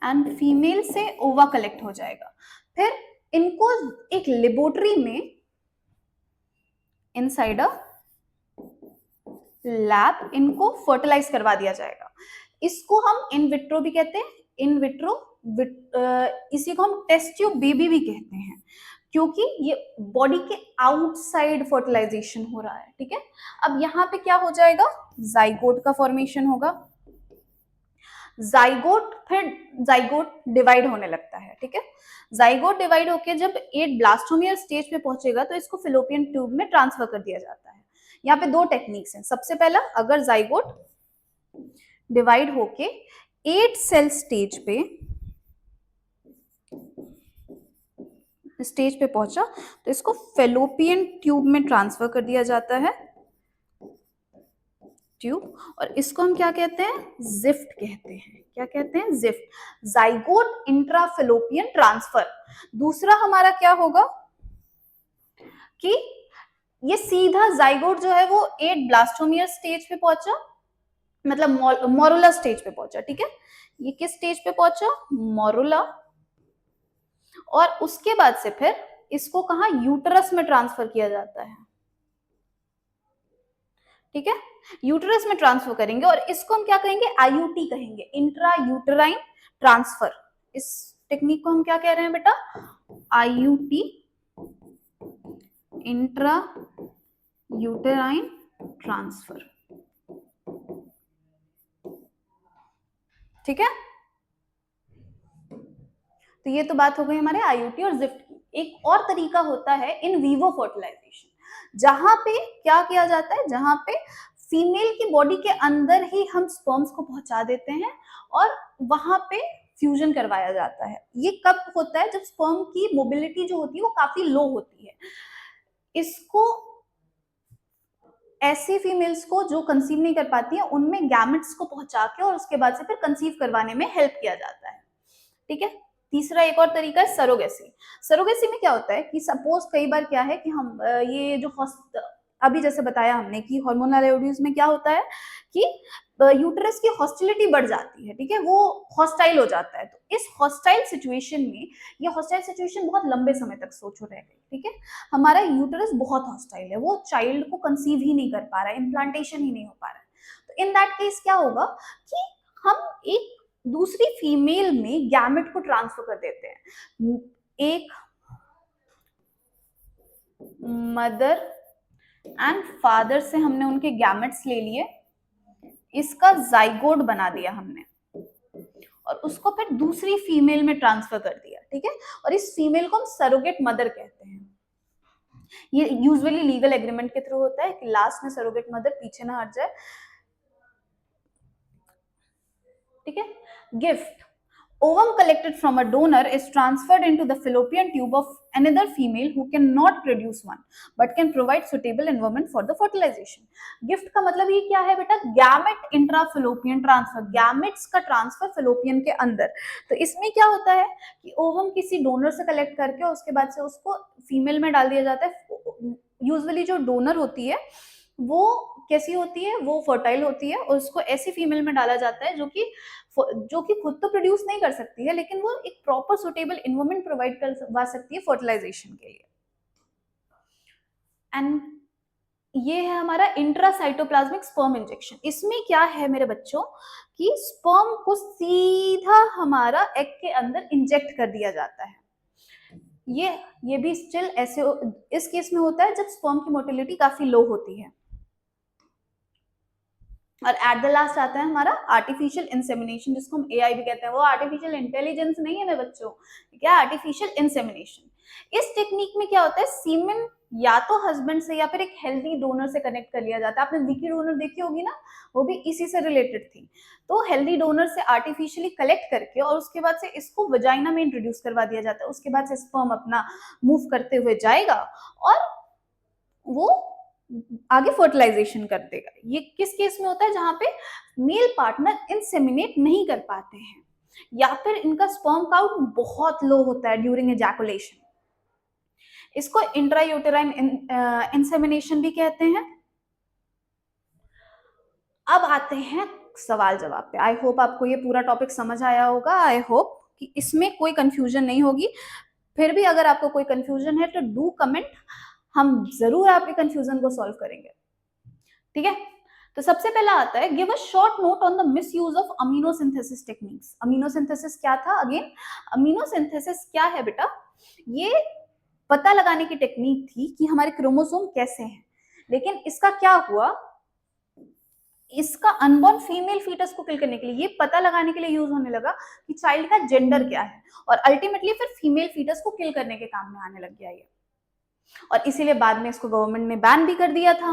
एंड फीमेल से ओवा कलेक्ट हो जाएगा। फिर इनको एक लेबोरेटरी में इनसाइड अ लैब इनको फर्टिलाइज करवा दिया जाएगा। इसको हम इन विट्रो भी कहते हैं, इन विट्रो इसी को हम टेस्ट ट्यूब बेबी भी कहते हैं, क्योंकि ये बॉडी के आउटसाइड फर्टिलाइजेशन हो रहा है, ठीक है। अब यहाँ पे क्या हो जाएगा? जाइगोट का फॉर्मेशन होगा। जाइगोट, फिर जाइगोट डिवाइड होने लगता है, ठीक है। जाइगोट डिवाइड होकर जब 8 ब्लास्टोमियर स्टेज पे पहुंचेगा तो इसको फिलोपियन ट्यूब में ट्रांसफर कर दिया जाता है। यहाँ पे 2 टेक्निक्स हैं। सबसे पहला, अगर जाइगोट डिवाइड होके 8 सेल स्टेज पे पहुंचा तो इसको फेलोपियन ट्यूब में ट्रांसफर कर दिया जाता है, ट्यूब, और इसको हम क्या कहते हैं? जिफ्ट कहते हैं। क्या कहते हैं? Gift, zygote intrafallopian transfer. दूसरा हमारा क्या होगा कि ये सीधा जाइगोट जो है वो 8 ब्लास्टोमियर स्टेज पे पहुंचा, मतलब मोरुला स्टेज पे पहुंचा, ठीक है। ये किस स्टेज पे पहुंचा? मोरुला। और उसके बाद से फिर इसको कहा? यूटरस में ट्रांसफर किया जाता है, ठीक है। यूटरस में ट्रांसफर करेंगे और इसको हम क्या कहेंगे? आईयूटी कहेंगे, इंट्रा यूटराइन ट्रांसफर। इस टेक्निक को हम क्या कह रहे हैं बेटा? IUT, intra uterine transfer. ठीक है, तो ये तो बात हो गई हमारे आईयूटी और जिफ्ट की। एक और तरीका होता है इन वीवो फर्टिलाइजेशन, जहां पे क्या किया जाता है, जहां पे फीमेल की बॉडी के अंदर ही हम स्पर्म्स को पहुंचा देते हैं और वहां पे फ्यूजन करवाया जाता है। ये कब होता है, जब स्पर्म की मोबिलिटी जो होती है वो काफी लो होती है। इसको ऐसी फीमेल्स को जो कंसीव नहीं कर पाती है उनमें गैमेट्स को पहुंचा के और उसके बाद से फिर कंसीव करवाने में हेल्प किया जाता है। ठीक है, तीसरा एक और तरीका है सरोगेसी। सरोगेसी में क्या होता है कि सपोज कई बार क्या है कि हम ये जो अभी जैसे बताया हमने कि हार्मोनल आयोडीज में क्या होता है कि यूटरस की हॉस्टिलिटी बढ़ जाती है, ठीक है, वो हॉस्टाइल हो जाता है। तो इस हॉस्टाइल सिचुएशन में, ये हॉस्टाइल सिचुएशन बहुत लंबे समय तक सोचो रह गई, ठीक है, हमारा यूटरस बहुत हॉस्टाइल है, वो चाइल्ड को कंसीव ही नहीं कर पा रहा है, इम्प्लांटेशन ही नहीं हो पा रहा है। तो इन दैट केस क्या होगा कि हम एक दूसरी फीमेल में गैमेट को ट्रांसफर कर देते हैं। एक मदर एंड फादर से हमने उनके गैमेट्स ले लिए, इसका जाइगोट बना दिया हमने और उसको फिर दूसरी फीमेल में ट्रांसफर कर दिया, ठीक है, और इस फीमेल को हम सरोगेट मदर कहते हैं। ये यूजुअली लीगल एग्रीमेंट के थ्रू होता है कि लास्ट में सरोगेट मदर पीछे ना हट जाए, ठीक है। Gift, ovum collected from a donor is transferred into the fallopian tube of another female who cannot produce one but can provide suitable environment for the fertilization. Gift का मतलब ये क्या है बेटा, गैमेट इंट्राफेलोपियन ट्रांसफर, गैमेट्स का transfer fallopian के अंदर। तो इसमें क्या होता है कि ओवम किसी डोनर से कलेक्ट करके उसके बाद से उसको फीमेल में डाल दिया जाता है। यूजुअली जो डोनर होती है वो कैसी होती है, वो फर्टाइल होती है और उसको ऐसी फीमेल में डाला जाता है जो कि खुद तो प्रोड्यूस नहीं कर सकती है लेकिन वो एक प्रॉपर सुटेबल एनवायरनमेंट प्रोवाइड करवा सकती है फर्टिलाइजेशन के लिए। एंड ये है हमारा इंट्रासाइटोप्लाज्मिक स्पर्म इंजेक्शन। इसमें क्या है मेरे बच्चों कि स्पर्म को सीधा हमारा एग के अंदर इंजेक्ट कर दिया जाता है। ये भी स्टिल ऐसे इस केस में होता है जब स्पर्म की मोटिलिटी काफी लो होती है। और एट द लास्ट आता है हमारा आर्टिफिशियल इंसेमिनेशन, जिसको हम एआई भी कहते हैं। वो आर्टिफिशियल इंटेलिजेंस नहीं है मेरे बच्चों, क्या आर्टिफिशियल इंसेमिनेशन। इस टेक्निक में क्या होता है, सीमेन या तो हस्बैंड से या फिर एक हेल्दी डोनर से कनेक्ट कर लिया जाता है। आपने विकी डोनर देखी होगी ना, वो भी इसी से रिलेटेड थी। तो हेल्दी डोनर से आर्टिफिशियली कलेक्ट करके और उसके बाद से इसको वजाइना में इंट्रोड्यूस करवा दिया जाता है। उसके बाद से स्पर्म अपना मूव करते हुए जाएगा और वो आगे फर्टिलाइजेशन कर देगा। ये किस केस में होता है, जहां पे मेल पार्टनर इंसेमिनेट नहीं कर पाते हैं या फिर इनका स्पर्म काउंट बहुत लो होता है ड्यूरिंग एजैकुलेशन। इसको इंट्रायूटेराइन इंसेमिनेशन भी कहते हैं। अब आते हैं सवाल जवाब पे। आई होप आपको ये पूरा टॉपिक समझ आया होगा। आई होप कि इसमें कोई कंफ्यूजन नहीं होगी। फिर भी अगर आपको कोई कंफ्यूजन है तो डू कमेंट, हम जरूर आपके कंफ्यूजन को सॉल्व करेंगे, ठीक है। तो सबसे पहला आता है, give a short note on the misuse of amniocentesis techniques. Amniocentesis क्या था, अगेन अमीनोसिंथेसिस क्या है बेटा, ये पता लगाने की टेक्निक थी कि हमारे क्रोमोसोम कैसे हैं, लेकिन इसका क्या हुआ, इसका अनबॉर्न फीमेल फीटस को किल करने के लिए, ये पता लगाने के लिए यूज होने लगा कि चाइल्ड का जेंडर क्या है, और अल्टीमेटली फिर फीमेल फीटस को किल करने के काम में आने लग गया ये, और इसीलिए बाद में इसको गवर्नमेंट ने बैन भी कर दिया था।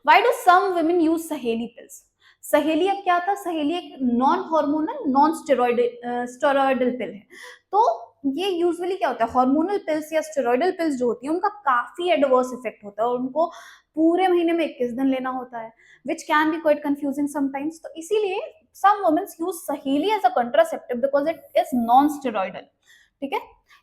Why do some women use सहेली पिल्स? सहेली अब क्या था, सहेली एक नॉन हार्मोनल नॉन स्टेरॉइडल पिल है। तो ये यूजुअली क्या होता है, हार्मोनल पिल्स या स्टेरॉइडल पिल्स जो होती है उनका काफी एडवर्स इफेक्ट होता है और उनको पूरे महीने में 21 दिन लेना होता है, which can be quite confusing sometimes. तो इसीलिए some womens use Saheli as a contraceptive because it is non steroidal, ठीक है।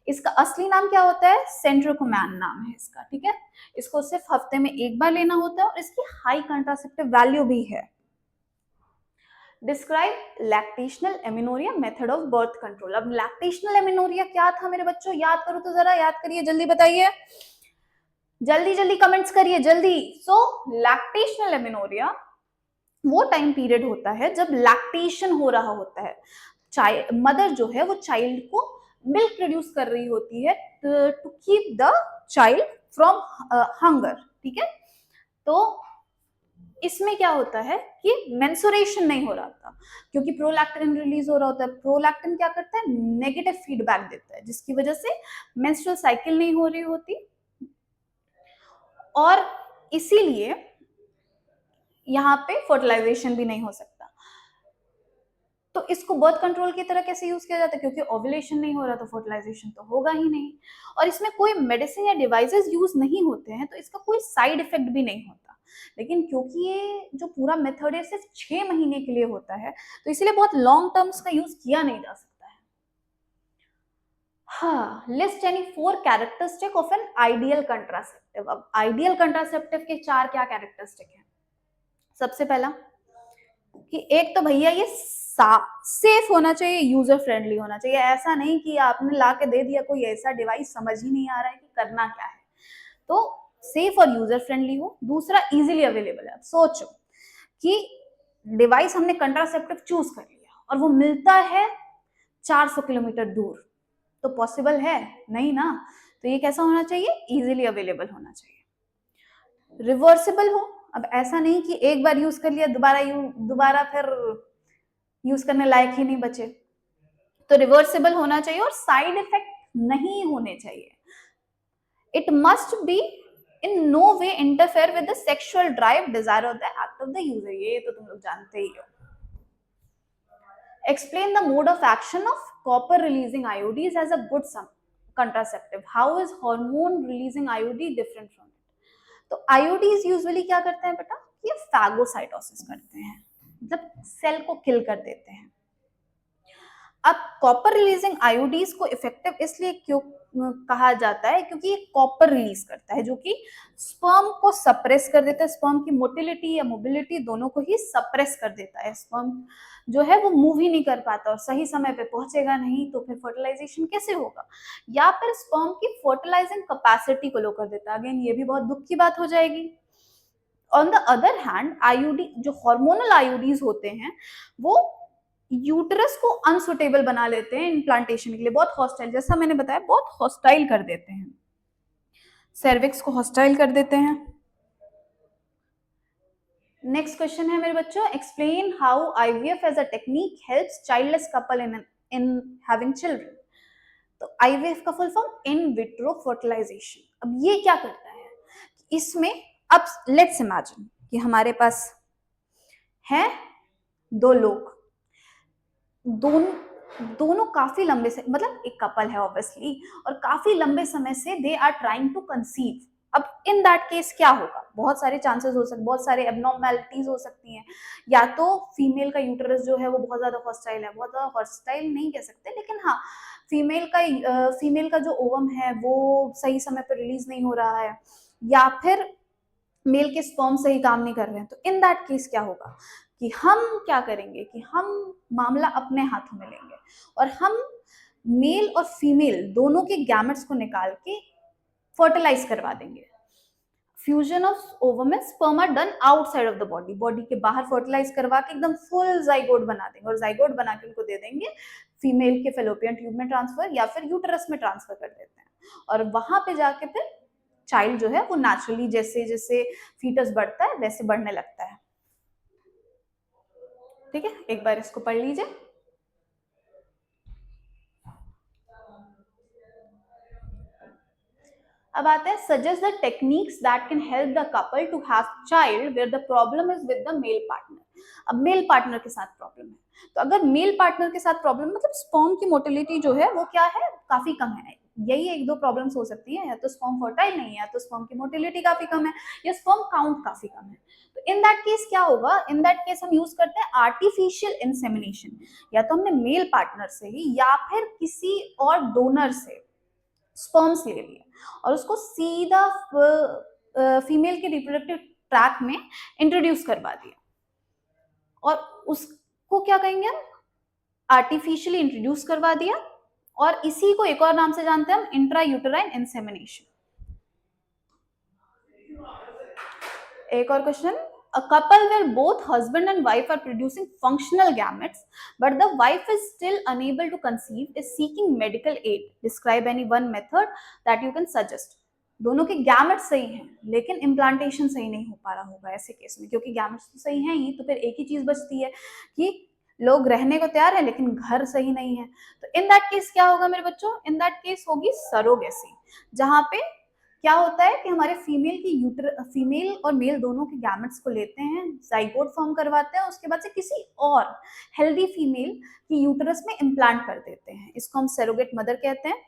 इसका असली नाम क्या होता है, सेंट्रोकोमैन नाम है इसका, ठीक है। इसको सिर्फ हफ्ते में एक बार लेना होता है और इसकी हाई कंट्रासेप्टिव वैल्यू भी है। Describe lactational amenorrhoea method of birth control. अब लैक्टेशनल एमिनोरिया क्या था मेरे बच्चों, याद करो तो जरा, याद करिए, जल्दी बताइए, जल्दी जल्दी कमेंट्स करिए जल्दी। सो लैक्टेशनल एमिनोरिया वो टाइम पीरियड होता है जब लैक्टेशन हो रहा होता है, मदर जो है वो चाइल्ड को मिल्क प्रोड्यूस कर रही होती है to keep the child from hunger, ठीक है। तो इसमें क्या होता है कि मेंसुरेशन नहीं हो रहा था, क्योंकि प्रोलैक्टिन रिलीज हो रहा होता है। प्रोलैक्टिन क्या करता है, नेगेटिव फीडबैक देता है, जिसकी वजह से मेंस्ट्रुअल साइकिल नहीं हो रही होती, और इसीलिए यहाँ पे फर्टिलाइजेशन भी नहीं हो सकता। तो इसको बर्थ कंट्रोल की तरह कैसे यूज किया जाता है, क्योंकि ओव्यूलेशन नहीं हो रहा तो फर्टिलाइजेशन तो होगा ही नहीं, और इसमें कोई मेडिसिन या डिवाइसेस यूज नहीं होते हैं, तो इसका कोई साइड इफेक्ट भी नहीं होता। लेकिन क्योंकि ये जो पूरा मेथड है सिर्फ 6 महीने के लिए होता है, तो इसलिए बहुत लॉन्ग टर्म्स का यूज किया नहीं जा सकता है। हाँ, list any 4 characteristic of an ideal contraceptive. अब आइडियल कंट्रासेप्टिव के 4 क्या कैरेक्टरिस्टिक हैं। सबसे पहला कि एक तो भैया ये सेफ होना चाहिए, यूजर फ्रेंडली होना चाहिए। ऐसा नहीं कि आपने ला के दे दिया कोई ऐसा डिवाइस, समझ ही नहीं आ रहा है कि करना क्या है। तो सेफ और यूजर फ्रेंडली हो। दूसरा, इजीली अवेलेबल है। अब सोचो कि डिवाइस हमने कंट्रासेप्टिव चूज कर लिया और वो मिलता है 400 किलोमीटर दूर, तो पॉसिबल है नहीं ना। तो ये कैसा होना चाहिए, इजीली अवेलेबल होना चाहिए। रिवर्सिबल हो। अब ऐसा नहीं कि एक बार यूज कर लिया, दोबारा फिर यूज करने लायक ही नहीं बचे, तो रिवर्सिबल होना चाहिए और साइड इफेक्ट नहीं होने चाहिए। It must be in no way interfere with the sexual drive, desire और the act of the user. ये तो तुम लोग जानते ही हो। Explain the mode of action of copper releasing IUDs as a good contraceptive. How is hormone releasing IUD different from it? तो IUDs usually क्या करते हैं बेटा, ये फैगोसाइटोसिस करते हैं, मतलब सेल को किल कर देते हैं। अब कॉपर रिलीजिंग आयोडीज को इफेक्टिव इसलिए क्यों कहा जाता है, क्योंकि ये कॉपर रिलीज करता है जो कि स्पर्म को सप्रेस कर देता है। स्पर्म की मोटिलिटी या मोबिलिटी दोनों को ही सप्रेस कर देता है। स्पर्म जो है वो मूव ही नहीं कर पाता और सही समय पे पहुंचेगा नहीं, तो फिर फर्टिलाइजेशन कैसे होगा। या फिर स्पर्म की फर्टिलाइजिंग कैपेसिटी को लो कर देता है। अगेन ये भी बहुत दुख की बात हो जाएगी। ऑन द अदर हैंड, आयोडी जो हार्मोनल आयोडीज होते हैं वो यूटरस को अनसुटेबल बना लेते हैं इम्प्लांटेशन के लिए, बहुत हॉस्टाइल, जैसा मैंने बताया बहुत हॉस्टाइल कर देते हैं, सर्विक्स को हॉस्टाइल कर देते हैं। नेक्स्ट क्वेश्चन है मेरे बच्चों, explain how IVF as a technique helps childless couple in having children. तो आईवीएफ का full form in vitro fertilisation. अब ये क्या करता है, इसमें अब लेट्स इमेजिन कि हमारे पास है 2 लोग, दोनों काफी लंबे से, मतलब एक कपल है ऑब्वियसली, और काफी लंबे समय से they are trying to conceive. अब इन दैट केस क्या होगा, बहुत सारे चांसेस हो सकते, बहुत सारे एबनॉर्मैलिटीज हो सकती हैं। या तो फीमेल का यूटरस जो है वो बहुत ज्यादा हॉस्टाइल है, बहुत ज्यादा हॉस्टाइल नहीं कह सकते, लेकिन हाँ फीमेल का जो ओवम है वो सही समय पर रिलीज नहीं हो रहा है, या फिर मेल के स्पर्म सही काम नहीं कर रहे हैं। तो इन दैट केस क्या होगा कि हम क्या करेंगे कि हम मामला अपने हाथों में लेंगे और हम मेल और फीमेल दोनों के गैमेट्स को निकाल के फर्टिलाइज करवा देंगे। Fusion of ovum and sperm are done outside of the body, body के बाहर फर्टिलाइज करवा के एकदम फुल जाइगोट बना देंगे, और जाइगोट बना के उनको दे देंगे फीमेल के फेलोपियन ट्यूब में ट्रांसफर या फिर यूटरस में ट्रांसफर कर देते हैं, और वहां पे जाके फिर चाइल्ड जो है वो नेचुरली जैसे जैसे फीटस बढ़ता है वैसे बढ़ने लगता है। ठीक है, एक बार इसको पढ़ लीजिए। अब आते हैं suggest the techniques that can help the couple to have child where the problem is with the male partner. अब मेल पार्टनर के साथ प्रॉब्लम है, तो अगर मेल पार्टनर के साथ प्रॉब्लम मतलब स्पर्म की मोटिलिटी जो है वो क्या है, काफी कम है, यही एक दो प्रॉब्लम्स हो सकती है, या तो स्पर्म फर्टाइल नहीं है, या तो स्पर्म की मोटिलिटी काफी कम है, या स्पर्म काउंट काफी कम है। तो इन दैट केस क्या होगा, इन दैट केस हम यूज करते हैं आर्टिफिशियल इंसेमिनेशन। या तो हमने मेल पार्टनर से ही या फिर किसी और डोनर से स्पर्म्स ले लिए और उसको सीधा फीमेल के रिप्रोडक्टिव ट्रैक में इंट्रोड्यूस करवा दिया, और उसको क्या कहेंगे हम, आर्टिफिशियली इंट्रोड्यूस करवा दिया, और इसी को एक और नाम से जानते हैं हम इंट्रा यूटेराइन इंसेमिनेशन। एक और question, a couple where both husband and wife are producing functional gametes but the wife is still unable to conceive is seeking medical aid. Describe any one method that you can suggest. दोनों के gametes सही हैं लेकिन implantation सही नहीं हो पा रहा होगा ऐसे केस में, क्योंकि गैमेट्स तो सही हैं ही, तो फिर एक ही चीज बचती है कि लोग रहने को तैयार है लेकिन घर सही नहीं है। तो इन दैट केस क्या होगा मेरे बच्चों, इन दैट केस होगी सरोगेसी, जहां पे क्या होता है कि हमारे फीमेल और मेल दोनों के गैमेट्स को लेते हैं, जाइगोट फॉर्म करवाते हैं, उसके बाद से किसी और हेल्दी फीमेल की यूटरस में इम्प्लांट कर देते हैं, इसको हम सरोगेट मदर कहते हैं।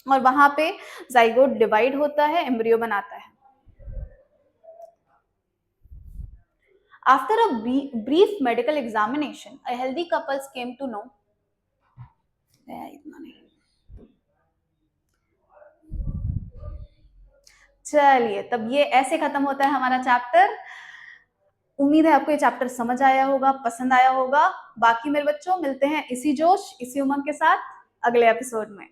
और वहां पे जाइगोट डिवाइड होता है, एम्ब्रियो बनाता है। After a brief medical examination, a healthy couples came to know. इतना नहीं, चलिए तब ये ऐसे खत्म होता है हमारा चैप्टर। उम्मीद है आपको ये चैप्टर समझ आया होगा, पसंद आया होगा। बाकी मेरे बच्चों मिलते हैं इसी जोश इसी उमंग के साथ अगले एपिसोड में।